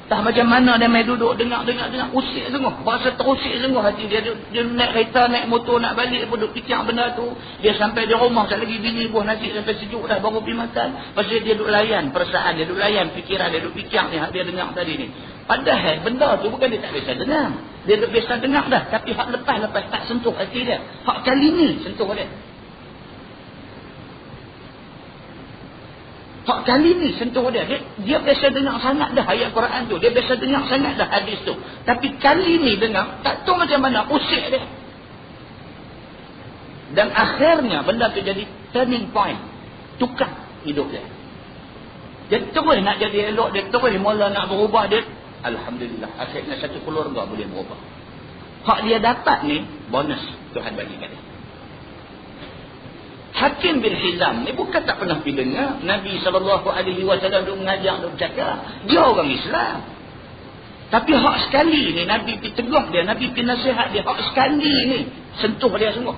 Tak macam mana dia main duduk dengar usik sungguh. Berasa terusik sungguh hati dia. Dia naik kereta, naik motor nak balik pun duk fikir benda tu. Dia sampai di rumah tak lagi bini buah nasi sampai sejuk dah baru pergi makan. Pasal dia duk layan perasaan dia, duk layan fikiran dia, duk fikir ni hak dia dengar tadi ni. Padahal benda tu bukan dia tak biasa dengar. Dia duk biasa dengar dah, tapi hak lepas tak sentuh hati dia. Hak kali ni sentuh dia. Hak kali ni sentuh dia. Dia biasa dengar sangat dah ayat Quran tu. Dia biasa dengar sangat dah hadis tu. Tapi kali ni dengar, tak tahu macam mana, usik dia. Dan akhirnya benda tu jadi turning point. Tukar hidup dia. Dia terus nak jadi elok, dia terus mula nak berubah dia. Alhamdulillah, akhirnya satu keluarga boleh berubah. Hak dia dapat ni, bonus Tuhan bagi kat dia. Hakim bin Hizam ni bukan tak pernah pergi dengar Nabi SAW duk mengajar, duk bercakap. Dia orang Islam. Tapi hak sekali ni Nabi pergi tegur dia, Nabi pergi nasihat dia. Hak sekali ni sentuh dia semua.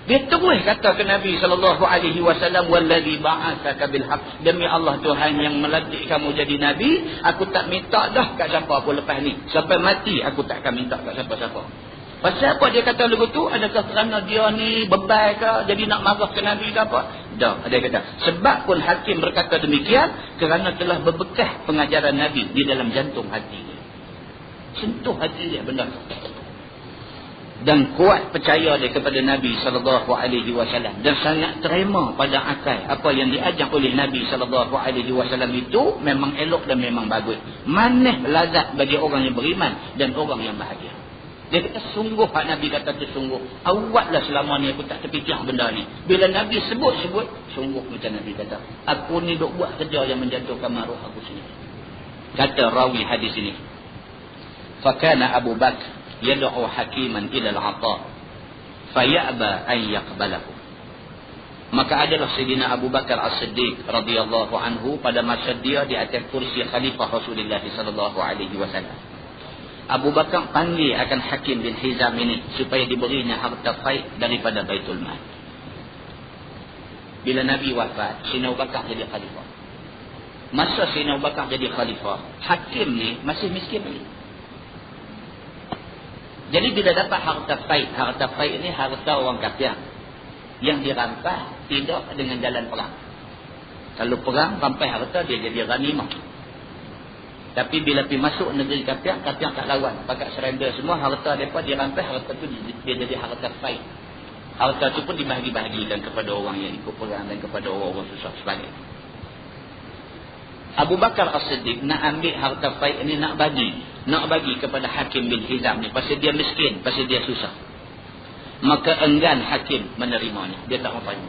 Dia terus kata ke Nabi SAW, wallazi ba'atsaka bil haqq, demi Allah Tuhan yang melantik kamu jadi Nabi, aku tak minta dah kat siapa aku lepas ni. Sampai mati aku tak akan minta kat siapa-siapa. Pasal apa dia kata lagu tu? Adakah kerana dia ni bebal ke? Jadi nak marah ke Nabi ke apa? Dah, dia kata. Sebab pun Hakim berkata demikian, kerana telah berbekas pengajaran Nabi di dalam jantung hati dia. Sentuh hati dia benda tu. Dan kuat percaya dia kepada Nabi SAW. Dan sangat terima pada akal apa yang diajar oleh Nabi SAW itu memang elok dan memang bagus. Manis lazat bagi orang yang beriman dan orang yang bahagia. Dia kata sungguh, hak Nabi kata tu sungguh. Awaklah selama ni aku tak terfikir benda ni. Bila Nabi sebut-sebut, sungguh macam Nabi kata. Aku ni duk buat kerja yang menjatuhkan maruh aku sendiri. Kata rawi hadis ini. Fakana Abu Bakr yad'u hakiman ila al-'ata. Faya'ba an yaqbalahu. Maka adalah Sayyidina Abu Bakar As-Siddiq radhiyallahu anhu pada masa dia di atas kursi khalifah Rasulullah sallallahu alaihi wasallam. Abu Bakar panggil akan Hakim bin Hizam ini supaya diberinya harta faid daripada Baitul Mal. Bila Nabi wafat, Sayyidina Abu Bakar jadi khalifah. Masa Sayyidina Abu Bakar jadi khalifah, Hakim ni masih miskin lagi. Jadi bila dapat harta faid ni harta orang kafir yang dirampas tidak dengan jalan perang. Kalau perang rampai harta dia jadi ghanimah. Tapi bila pergi masuk negeri kafir tak lawan, pakat surrender semua, harta mereka dirampas, harta tu dia jadi harta faid. Harta tu pun dibahagi-bahagikan kepada orang yang ikut perang dan kepada orang-orang susah sebagainya. Abu Bakar As-Siddiq nak ambil harta faid ini, nak bagi kepada Hakim bin Hizam ni, pasal dia miskin, pasal dia susah. Maka enggan Hakim menerimanya, dia tak mau terima.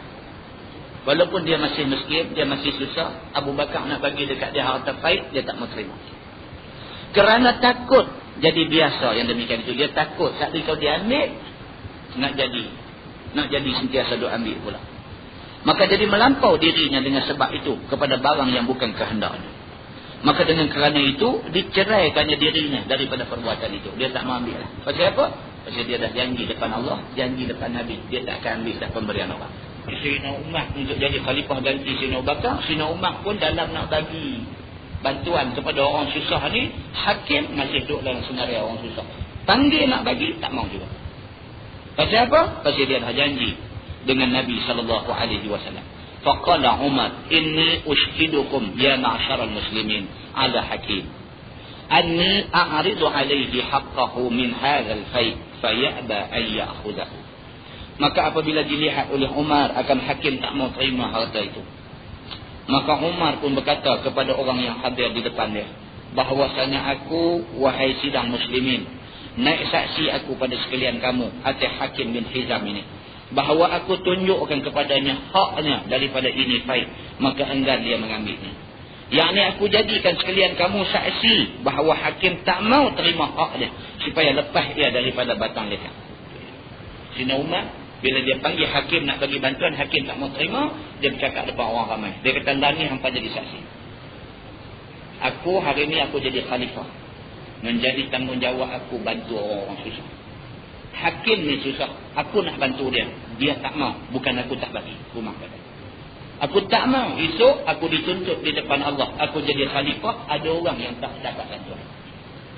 Walaupun dia masih miskin, dia masih susah, Abu Bakar nak bagi dekat dia harta faid, dia tak mau terima. Kerana takut jadi biasa yang demikian itu. Dia takut saat kalau dia ambil, nak jadi sentiasa duk ambil pula. Maka jadi melampau dirinya dengan sebab itu kepada barang yang bukan kehendaknya. Maka dengan kerana itu, diceraikannya dirinya daripada perbuatan itu. Dia tak mau ambil lah. Pasal apa? Pasal dia dah janji depan Allah, janji depan Nabi. Dia tak akan ambil dah pemberian orang. Sayyidina Umar untuk jadi khalifah ganti Sayyidina Abu Bakar. Sayyidina Umar pun dalam nak bagi bantuan kepada orang susah ni, Hakim masih duduk dalam senarai orang susah. Panggil nak bagi, tak mau juga. Pasal apa? Pasal dia dah janji dengan Nabi SAW. Faqala Umar, inni ushhidukum ya ma'syaral muslimin ala Hakim anni a'ridu alaihi haqqahu min hadzal fai fayaba an ya'khudhahu. Maka apabila dilihat oleh Umar akan Hakim tak mau terima harta itu, maka Umar pun berkata kepada orang yang hadir di depan dia, bahwasanya aku, wahai sidang muslimin, naik saksi aku pada sekalian kamu atas Hakim bin Hizam ini, bahawa aku tunjukkan kepadanya haknya daripada ini faid, maka enggan dia mengambilnya. Yang ni aku jadikan sekalian kamu saksi bahawa Hakim tak mau terima hak dia, supaya lepas dia daripada batang leher. Sayyidina Umar bila dia panggil Hakim nak bagi bantuan, Hakim tak mau terima, dia bercakap depan orang ramai. Dia kata, lah ni hampa jadi saksi. Aku hari ni aku jadi khalifah, menjadi tanggungjawab aku bantu orang-orang susah. Hakim ni susah, aku nak bantu dia, dia tak mau, bukan aku tak bagi rumah pada. Aku tak mau esok aku dituntut di depan Allah, aku jadi khalifah, ada orang yang tak dapat bantuan.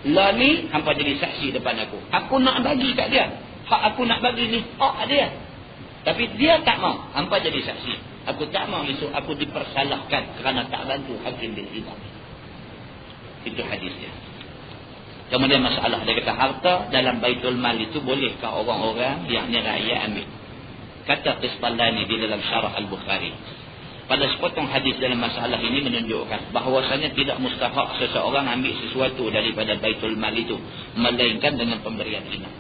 Lah ni hampa jadi saksi depan aku. Aku nak bagi kat dia, hak aku nak bagi ni hak dia, tapi dia tak mau, hampa jadi saksi. Aku tak mau esok aku dipersalahkan kerana tak bantu Hakim bin Hizam. Itu hadisnya. Kemudian masalah, dia kata harta dalam Baitul Mal itu bolehkah orang-orang yang rakyat ambil? Kata Qistalani di dalam Syarah Al-Bukhari, pada sepotong hadis dalam masalah ini menunjukkan bahawasanya tidak mustahak seseorang ambil sesuatu daripada Baitul Mal itu, melainkan dengan pemberian imam.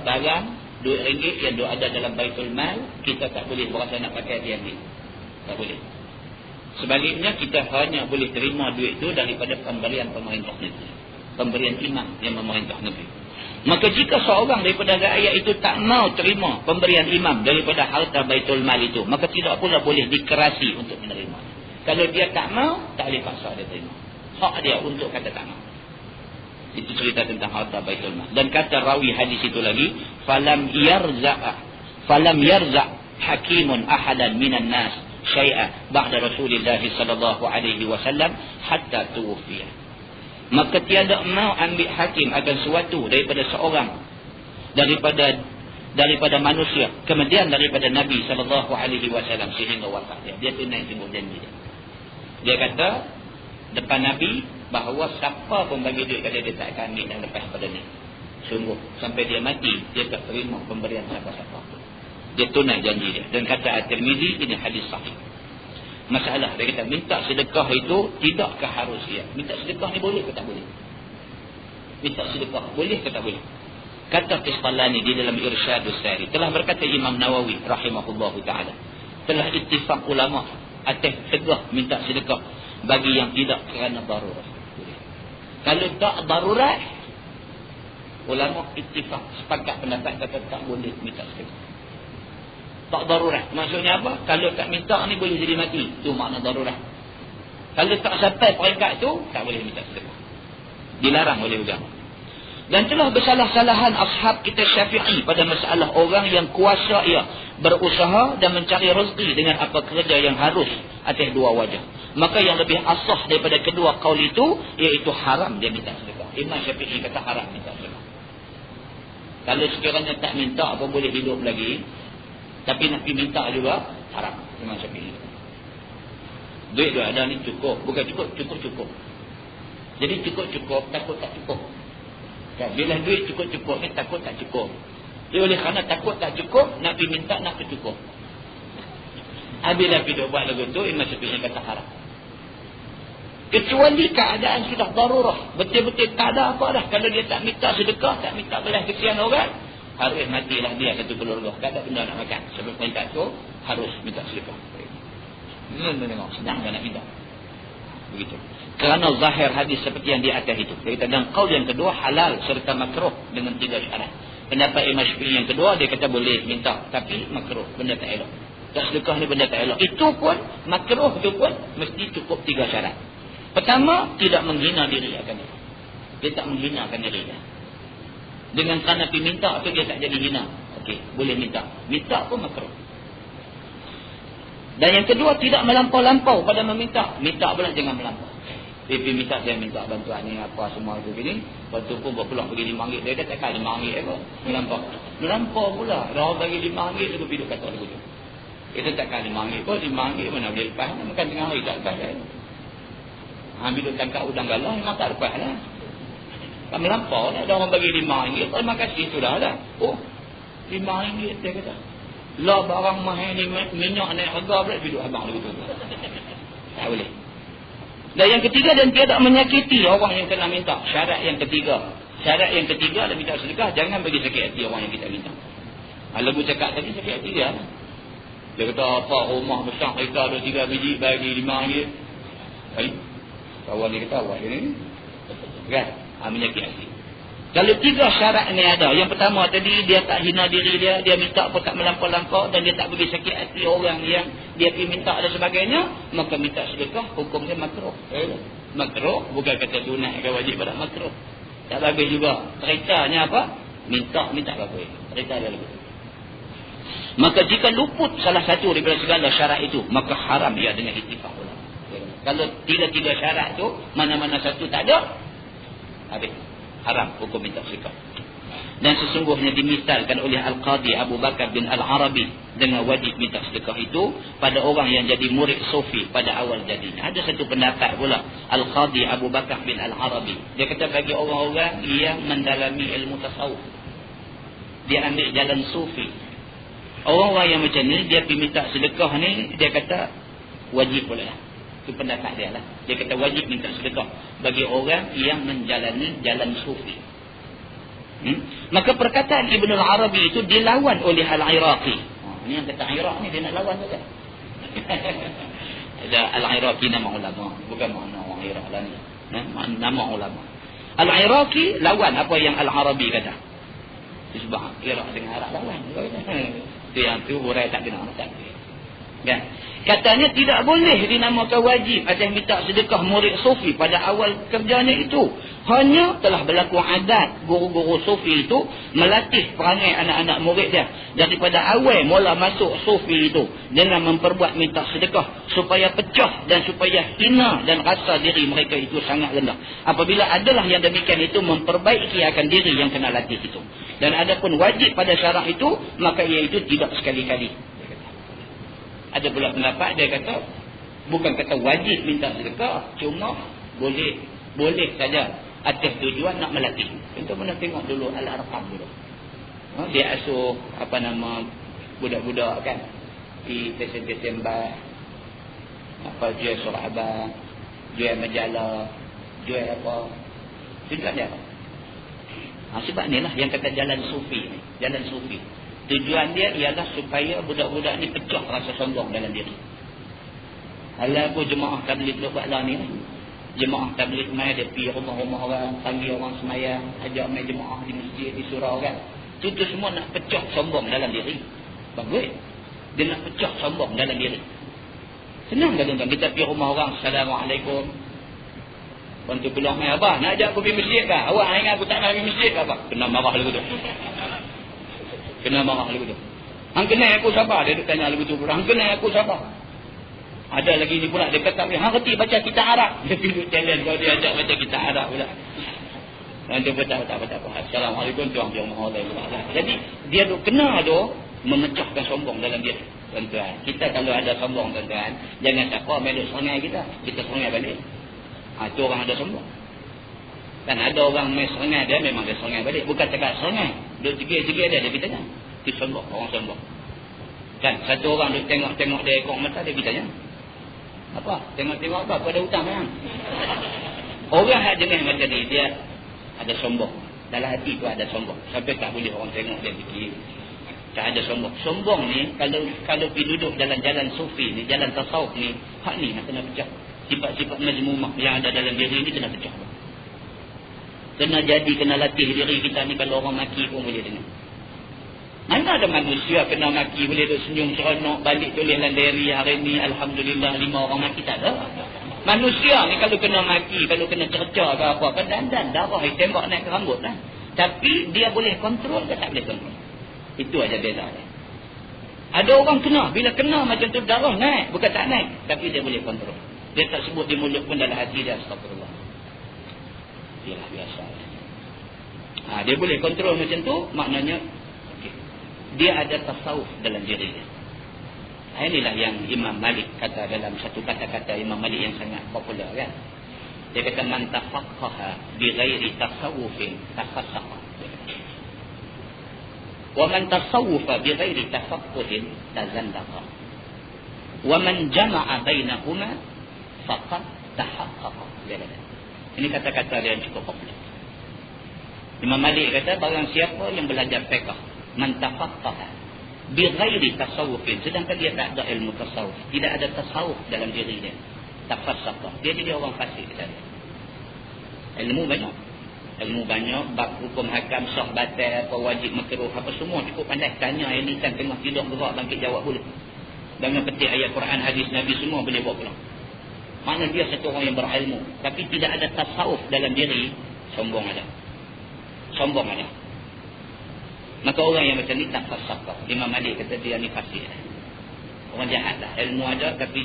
Barang duit ringgit yang ada dalam Baitul Mal, kita tak boleh berasa nak pakai dia ambil. Tak boleh. Sebaliknya kita hanya boleh terima duit itu daripada pemberian pemerintah negeri, pemberian imam yang memerintah negeri. Maka jika seorang daripada rakyat itu tak mau terima pemberian imam daripada harta Baitul Mal itu, maka tidak pula boleh dikerasi untuk menerima. Kalau dia tak mau, tak boleh paksa dia terima. Hak dia untuk kata tak mau. Itu cerita tentang harta Baitul Mal. Dan kata rawi hadis itu lagi, falam yarza' hakimun ahadan minan nas syai'a ba'da Rasulillah sallallahu alaihi wasallam hatta tuwfiya. Maka tiada mau ambil hakim akan sesuatu daripada seorang daripada manusia, kemudian daripada Nabi sallallahu alaihi wasallam sehingga wafat dia. Dia tunai sungguh janji dia. Dia kata depan Nabi bahawa siapa pun bagi duit pada dia tak akan ambil dan lepas pada ni. Sungguh sampai dia mati dia tak terima pemberian siapa-siapa. Dia tunai janji dia. Dan kata At-Tirmizi, ini hadis sahih. Masalah dia kata minta sedekah itu tidak keharusian. Minta sedekah ni boleh ke tak boleh? Minta sedekah boleh ke tak boleh? Kata Qistalani di dalam Irsyadus Sari, telah berkata Imam Nawawi rahimahullahu ta'ala, telah ittifaq ulama atas tegah minta sedekah bagi yang tidak kerana darurat. Kalau tak darurat, ulama ittifaq sepakat pendapat kata tak boleh minta sedekah. Tak darurat. Maksudnya apa? Kalau tak minta ni boleh jadi mati. Itu makna darurat. Kalau tak sampai peringkat tu, tak boleh minta sedekah. Dilarang oleh ulama. Dan telah bersalah-salahan ashab kita Syafi'i pada masalah orang yang kuasa ia berusaha dan mencari rezeki dengan apa kerja yang harus atas dua wajah. Maka yang lebih asah daripada kedua kaul itu, iaitu haram dia minta sedekah. Imam Syafi'i kata haram minta sedekah. Kalau sekiranya tak minta apa boleh hidup lagi, tapi nak pergi minta juga haram. Imam Syafi'i. Duit dah ada ni cukup. Bukan cukup. Jadi cukup, takut tak cukup. Kan? Bila duit cukup ni takut tak cukup. Dia oleh kerana takut tak cukup, nak pergi minta nak cukup. Bila pergi buat lagu tu, Imam Syafi'i kata haram. Kecuali keadaan sudah darurah, betul-betul tak ada apa dah. Kalau dia tak minta sedekah, tak minta belas kesian orang, harus matilah dia satu keluarga. Tak ada benda nak makan. Sebab minta tu harus minta sedekah. Tengok, senang kan nak minta. Begitu. Kerana zahir hadis seperti yang di atas itu. Dan qaul yang kedua halal serta makruh dengan 3 syarat. Pendapat Imam Syafi'i yang kedua, dia kata boleh minta, tapi makruh, benda tak elok. Tak sedekah ni benda tak elok. Itu pun makruh, itu pun mesti cukup 3 syarat. Pertama, tidak menghina diri akan dia. Dia tak menghinakan diri dia. Dengan kerana pergi minta tu dia tak jadi hina. Okey, boleh minta. Minta pun makruh. Dan yang kedua, tidak melampau-lampau pada meminta. Minta pula jangan melampau. Dia pergi minta, dia minta bantuan ni apa semua tu gini. Lepas tu pun berpulang pergi RM5. Dia katakan RM5 apa? Melampau pula. Dah orang bagi RM5 tu pergi duduk kata lagu tu. Kita takkan RM5 pun. RM5 mana boleh lepas. Makan tengah hari tak lepas kan. Bila tangkap udang galah, memang tak lepas lah. Tak melampau lah. Dah orang bagi RM5. Terima kasih tu dah lah. Oh, RM5 dia kata. Lah barang mahal ni minyak naik harga pula duduk abang lagu tu. Tak boleh. Dan yang ketiga, dan tidak menyakiti orang yang kena minta. Syarat yang ketiga dah minta sedekah, jangan bagi sakit hati orang yang kita minta. Lagu cakap tadi sakit hati dia. Dia kata apa rumah besar kita ada 3 biji bagi RM5. Baik. Kawan dia kata awak ni kan? Menyakit hati. Kalau 3 syarat ni ada. Yang pertama tadi, dia tak hina diri dia, dia minta pun tak melampau-lampau, dan dia tak bagi sakit hati orang yang dia pergi minta dan sebagainya, maka minta sedekah hukum dia makruh. Makruh bukan kata sunat ke wajib, pada makruh. Tak bagus juga. Ceritanya apa? Minta bagus. Cerita dia begitu. Maka jika luput salah satu daripada segala syarat itu, maka haram ia dengan ittifaq ulama. Kalau 3 syarat tu mana-mana satu tak ada, habis. Haram hukum minta sedekah. Dan sesungguhnya dimisalkan oleh Al-Qadi Abu Bakar bin Al-Arabi dengan wajib minta sedekah itu pada orang yang jadi murid sufi pada awal jadinya. Ada satu pendapat pula Al-Qadi Abu Bakar bin Al-Arabi. Dia kata bagi orang-orang yang mendalami ilmu tasawuf, dia ambil jalan sufi. Orang-orang yang macam ni, dia pergi minta sedekah ni, dia kata wajib pula lah. Itu pendapat dia lah. Dia kata wajib minta sedekah bagi orang yang menjalani jalan sufi. Maka perkataan Ibn al-Arabi itu dilawan oleh Al-Iraqi. Ini yang kata Iraq ni dia nak lawan saja. Al-Iraqi nama ulama. Bukan makna orang Iraq lah ni. Nama ulama. Al-Iraqi lawan apa yang Al-Arabi kata. Sebab Iraq dengan Arab lawan. Itu yang tu hurai tak kena tak kena. Kan? Katanya tidak boleh dinamakan wajib atas minta sedekah murid sufi pada awal kerjanya itu. Hanya telah berlaku adat guru-guru sufi itu melatih perangai anak-anak murid dia daripada awal mula masuk sufi itu dengan memperbuat minta sedekah supaya pecah dan supaya hina dan rasa diri mereka itu sangat rendah. Apabila adalah yang demikian itu memperbaiki akan diri yang kena latih itu. Dan adapun wajib pada syarak itu, maka ia itu tidak sekali-kali. Ada pula pendapat dia kata bukan kata wajib minta sedekah, cuma boleh saja atas tujuan nak melatih. Kita pernah tengok dulu Al-Arqam dulu. Dia asuh budak-budak kan di stesen-stesen bas, jual surah abang, jual majalah, jual apa. Tujuan dia apa? Sebab inilah yang kata jalan sufi. Jalan sufi. Tujuan dia ialah supaya budak-budak ni pecah rasa sombong dalam diri. Alabu jemaah tabligh buat lah ni. Jemaah tabligh mai dia pergi rumah-rumah orang, panggil orang semayang, ajak mai jemaah di masjid, di surau kan. Itu semua nak pecah sombong dalam diri. Bagus. Dia nak pecah sombong dalam diri. Senang kan tuan-tuan, kita pergi rumah orang, Assalamualaikum. Orang tu keluar main, abah nak ajak aku pergi masjid kah? Awak ingat aku tak nak pergi masjid kah, abah? Kena marah lagu tu. Kena marah lagu tu. Hang kenal aku sabar, dia tanya lagu tu. Hang kenal aku sabar. Ada lagi ni pula, dia kata, hang reti baca kitab Arab. Dia tunjuk challenge kalau dia ajak baca kitab Arab pula. Dan dia betul. Assalamualaikum tuan-tuan mahal. Jadi dia tu kena tu memecahkan sombong dalam dia. Tuan-tuan, kita kalau ada sombong tuan-tuan, jangan siapa meluk serangai kita serangai balik. Itu orang ada sombong. Dan ada orang main serangai dia, memang dia serangai balik. Bukan cakap serangai, dia cegil dia bertanya. Itu sombong, orang sombong. Kan satu orang dia tengok dia ekor mata, dia bertanya, apa? Tengok apa? Aku ada hutang kan? Orang yang jenis macam ni, dia ada sombong. Dalam hati tu ada sombong. Sampai tak boleh orang tengok dia fikir. Tak ada sombong. Sombong ni kalau pergi duduk dalam jalan sufi ni, jalan tasawuf ni, hak ni nak kena pecah. Sifat-sifat majmumah yang ada dalam diri ni kena pecah. Kena latih diri kita ni. Kalau orang maki pun boleh dengar. Mana ada manusia kena maki boleh duduk senyum seronok, balik tulis dalam diary hari ni alhamdulillah 5 orang maki, tak ada. Manusia ni kalau kena maki, kalau kena cerca ke apa, kan dandan darah tembak naik ke rambut lah. Tapi dia boleh kontrol ke tak boleh kontrol? Itu aja beza dia. Ada orang kena, bila kena macam tu darah naik, bukan tak naik, tapi dia boleh kontrol. Dia tak sebut di mulut pun, dalam hati dia astagfirullah. Ialah biasa. Dia boleh kontrol macam tu, maknanya okay, dia ada tasawuf dalam diri dia. Inilah yang Imam Malik kata dalam satu kata-kata Imam Malik yang sangat popular kan. Dia kata man tafaqqaha bi ghairi tasawufin tafassaqa. Wa man tasawwafa bi ghairi tafaqquhin tazandaqa. Wa man jama'a bainahuma faqad tahaqqaqa. Ini kata-kata dia yang cukup popular. Imam Malik kata barang siapa yang belajar fiqh, man tafaqqaha bi ghairi tasawufin, sedangkan dia tak ada ilmu tasawuf, tidak ada tasawuf dalam diri dia, tafassaqa, dia jadi orang fasik kita. Ilmu banyak, bab hukum hakam, sah batal, apa wajib makruh, apa semua cukup pandai. Tanya yang ni kan tengah tidur gerak bangkit jawab boleh. Dengan petik ayat Quran, hadis Nabi semua boleh buat pulang. Maknanya dia satu orang yang berilmu, tapi tidak ada tasawuf dalam diri, sombong ada. Maka orang yang macam ni tak fasaqah. Imam Malik kata dia ni fasik. Orang jahat lah. Ilmu ada tapi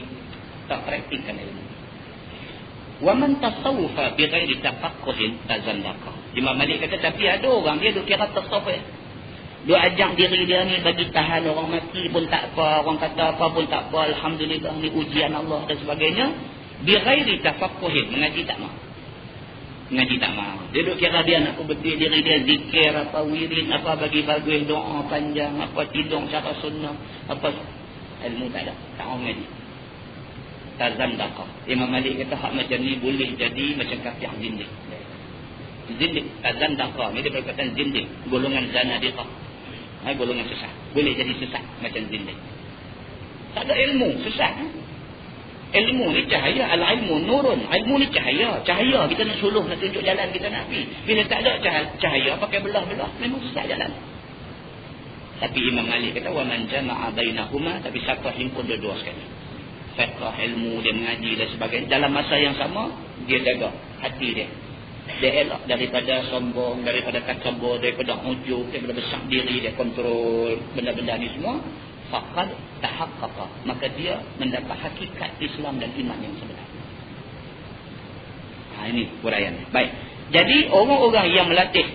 tak praktikkan ilmu. Wa man tasawwafa bi ghairi tafaqquhin tazandaqa. Imam Malik kata tapi ada orang dia duk kira tasawuf. Dia ajak diri dia ni bagi tahan orang mati pun tak apa, orang kata apa pun tak apa, alhamdulillah ni ujian Allah dan sebagainya. Bi ghairi tafaqquhin, mengaji tak mau. Dia duk kira dia nak kubeti diri dia zikir apa wirid apa bagi bagus doa panjang apa tidur cara sunnah apa ilmu tak ada, tak mau ngaji. Tazandaqa. Imam Malik kata hak macam ni boleh jadi macam kafir zindik. Tazandaqa ni dia berkaitan zindik, golongan zanadiqah. Golongan sesat. Boleh jadi sesat macam zindik. Tak ada ilmu, sesat. Ilmu ni cahaya, al-ilmu nurun. Ilmu ni cahaya kita nak suluh, nak tunjuk jalan kita nak pergi. Bila tak ada cahaya pakai belah-belah, memang susah jalan. Tapi Imam Malik kata wa man jama'a bainahuma, tapi siapa himpun dua-dua sekali. Fiqh, ilmu, dia mengaji dan sebagainya, dalam masa yang sama dia jaga hati dia. Dia elak daripada sombong, daripada takabur, daripada ujub, daripada besar diri, dia kontrol benda-benda ni semua. Faqad tahaqqaqa, maka dia mendapat hakikat Islam dan iman yang sebenar. Ini huraian. Baik. Jadi orang-orang yang melatih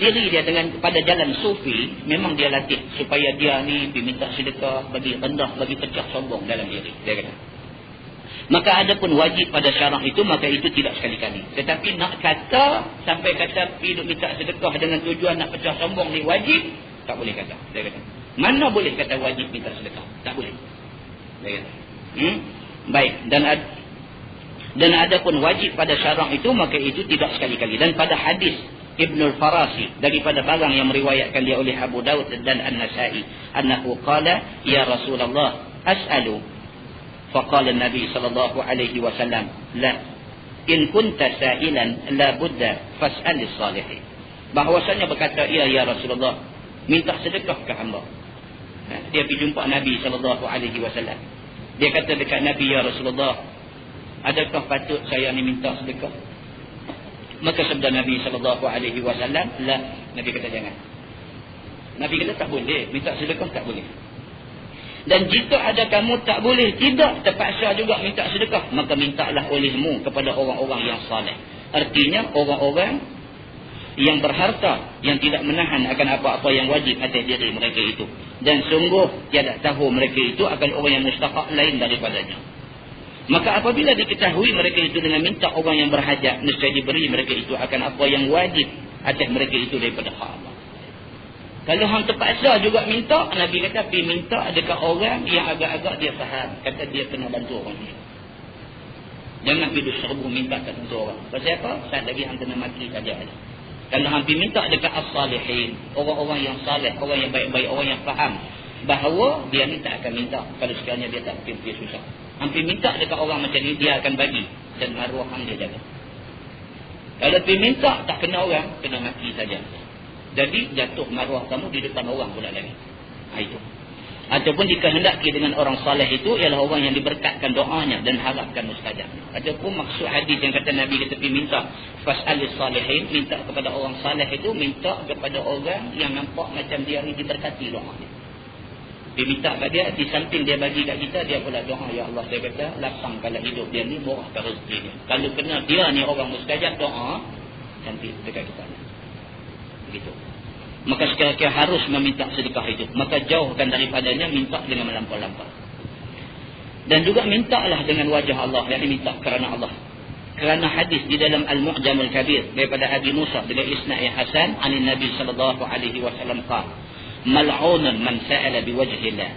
diri dia pada jalan sufi, memang dia latih supaya dia ni diminta sedekah, bagi rendah, bagi pecah sombong dalam diri. Dia kata. Maka ada pun wajib pada syarak itu, maka itu tidak sekali-kali. Tetapi nak kata sampai kata hidup minta sedekah dengan tujuan nak pecah sombong ni wajib, tak boleh kata. Dia kata. Mana boleh kata wajib minta sedekah? Tak boleh. Baik. Dan ada pun wajib pada syarak itu, maka itu tidak sekali-kali. Dan pada hadis Ibnul Farasi daripada barang yang meriwayatkan dia oleh Abu Daud dan An-Nasai, annahu qala ya Rasulullah as'alu, faqala Nabi sallallahu alaihi wasallam la in kunta sa'ilan la budda fas'alis salihin. Bahwasanya berkata ya Rasulullah, minta sedekah ke hamba. Dia pergi jumpa Nabi SAW. Dia kata dekat Nabi, ya Rasulullah, Adakah patut saya ni minta sedekah? Maka sabda Nabi SAW, la. Nabi kata jangan. Nabi kata tak boleh. Minta sedekah tak boleh. Dan jika ada kamu tak boleh, tidak terpaksa juga minta sedekah, maka mintalah olehmu kepada orang-orang yang saleh. Artinya orang-orang yang berharta, yang tidak menahan akan apa-apa yang wajib atas diri mereka itu. Dan sungguh tiada tahu mereka itu akan orang yang mustahak lain daripadanya. Maka apabila diketahui mereka itu dengan minta orang yang berhajat, nescaya diberi mereka itu akan apa yang wajib atas mereka itu daripada hak Allah. Kalau hang terpaksa juga minta, Nabi kata pergi minta dekat orang yang agak-agak dia faham, kata dia kena bantu orang ni. Jangan pergi serbu minta kat tentu orang. Pasal apa? Saat lagi hang kena mati saja. Kalau hang pergi minta dekat as-salihin, orang-orang yang saleh, orang yang baik-baik, orang yang faham bahawa dia ni tak akan minta kalau sekiranya dia tak fikir susah. Hampir minta dekat orang macam ni, dia akan bagi dan maruah hang dia jaga. Kalau pergi minta tak kena orang, kena mati saja. Jadi jatuh maruah kamu di depan orang pula lagi. Itu. Ataupun dikehendaki dengan orang saleh itu ialah orang yang diberkatkan doanya dan harapkan mustajab. Ataupun maksud hadis yang kata Nabi kata pergi minta fas'alis salihin, minta kepada orang saleh itu, minta kepada orang yang nampak macam dia ni diberkati doanya. Dia minta kat dia, di samping dia bagi kat kita, dia pula doa, ya Allah, dia kata lapangkanlah hidup dia ni, murahkan rezeki dia. Kalau kena dia ni orang mustajab doa, cantik dekat kita. Begitu. Maka sekiranya harus meminta sedekah itu, maka jauhkan daripadanya minta dengan melampau-lampau. Dan juga mintalah dengan wajah Allah, yang minta kerana Allah. Kerana hadis di dalam Al-Mu'jamul Kabir daripada Abi Musa dengan isnad yang hasan, anin Nabi sallallahu alaihi wasallam qala, mal'unun man sa'ala biwajhillah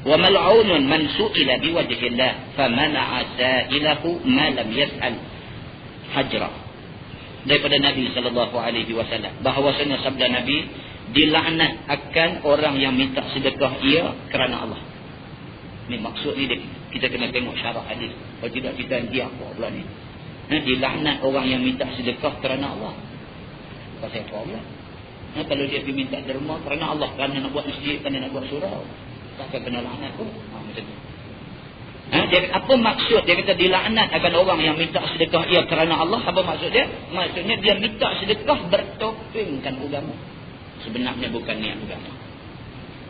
wa mal'unun man su'ila biwajhillah famana'a sa'ilahu ma lam yas'al hajra. Daripada Nabi SAW bahawasanya sabda Nabi, dilaknat akan orang yang minta sedekah ia kerana Allah. Ni maksud ni kita kena tengok syarah hadis. Kalau tidak kita dia apa pula ni. Dilaknat orang yang minta sedekah kerana Allah. Pasal apa pula? Kalau dia pergi minta derma kerana Allah, kerana nak buat masjid, kerana nak buat surau, takkan kena laknat pun. Macam tu. Dia, apa maksud dia kata dilaknat akan orang yang minta sedekah ia kerana Allah? Apa maksud dia? Maksudnya dia minta sedekah bertopengkan agama. Sebenarnya bukan niat agama.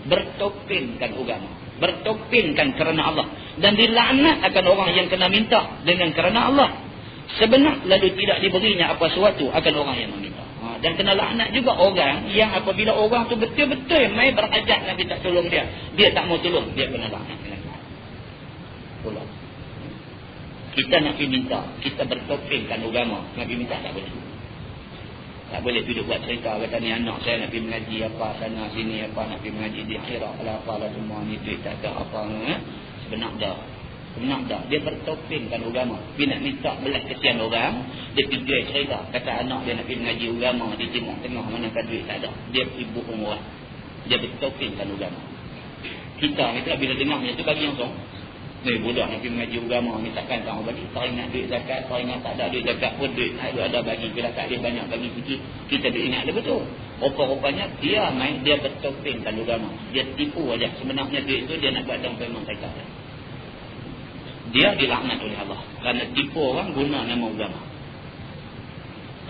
Bertopengkan agama, bertopengkan kerana Allah. Dan dilaknat akan orang yang kena minta dengan kerana Allah, sebenar lalu tidak diberinya apa sesuatu akan orang yang meminta. Dan kena laknat juga orang yang apabila orang tu betul-betul mai berhajat Nabi tak tolong dia, dia tak mau tolong, dia kena laknat. Kita nak pergi minta, kita bertopengkan agama, nak pergi minta tak boleh. Tak boleh duduk buat cerita kata ni anak saya nak pergi mengaji apa sana sini apa, nak pergi mengaji di akhirat lah apalah semua ni, duit tak ada apa. Sebenar dah. Dia bertopengkan agama. Dia nak minta belas kesian orang, dia pergi cerita kata anak dia nak pergi mengaji agama di Timur Tengah, manakah duit tak ada. Dia pergi bohong orang. Dia bertopengkan agama. Kita bila dengar macam tu bagi yang song. Budak nak pergi mengaji agama ni takkan tak bagi. Tak ingat duit zakat, tak ingat tak ada duit zakat pun duit ada bagi. Bila tak ada banyak bagi sikit, kita duit ingat dia betul. Rupa-rupanya dia main, dia bertopengkan agama. Dia tipu aja. Sebenarnya duit tu dia nak buat down payment zakat. Dia dilaknat oleh Allah kerana tipu orang guna nama agama.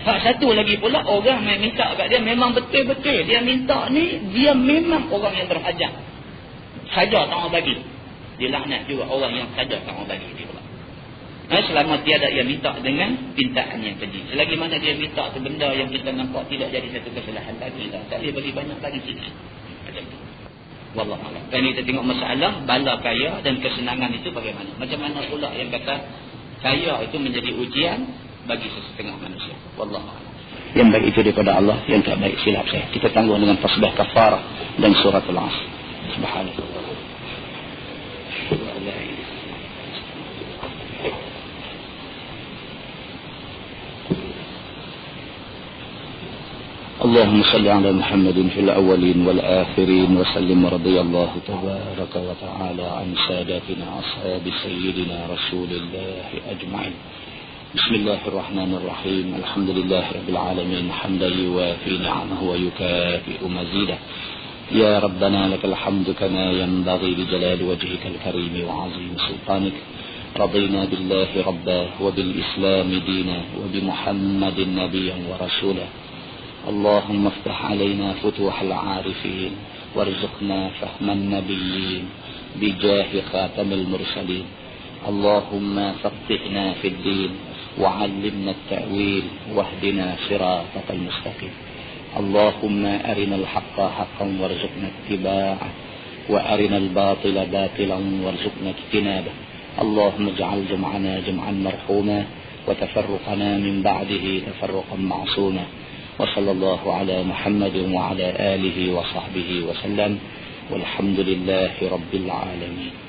Satu lagi pula, orang main minta kat dia memang betul-betul dia minta ni, dia memang orang yang berhajat saja tak mau bagi. Dilaknat juga orang yang saja tak mau bagi dia pula. Selama tiada ia minta dengan pintaan yang keji. Selagi mana dia minta tu benda yang kita nampak tidak jadi satu kesalahan lagi lah. Tak boleh bagi banyak lagi sikit. Macam tu. Wallahualam. Dan kita tengok masalah bala kaya dan kesenangan itu bagaimana. Macam mana pula yang kata kaya itu menjadi ujian bagi sesetengah manusia. Wallahualam. Yang baik itu daripada Allah, yang tak baik silap saya. Kita tangguh dengan tasbih kafarah dan surat Al-Asr. Subhanallah. اللهم صل على محمد في الأولين والآخرين وسلم ورضي الله تبارك وتعالى عن ساداتنا أصحاب سيدنا رسول الله أجمعين. بسم الله الرحمن الرحيم. الحمد لله رب العالمين حمدا يوافي نعمه ويكافئ مزيده. يا ربنا لك الحمد كما ينبغي لجلال وجهك الكريم وعظيم سلطانك. رضينا بالله ربا وبالإسلام دينا وبمحمد نبيا ورسولا. اللهم افتح علينا فتوح العارفين وارزقنا فهم النبيين بجاه خاتم المرسلين. اللهم فقهنا في الدين وعلمنا التأويل واهدنا صراطك المستقيم. اللهم أرنا الحق حقا وارزقنا اتباعه وأرنا الباطل باطلا وارزقنا اجتنابه. اللهم اجعل جمعنا جمعا مرحوما وتفرقنا من بعده تفرقا معصوما. وصلى الله على محمد وعلى آله وصحبه وسلم والحمد لله رب العالمين.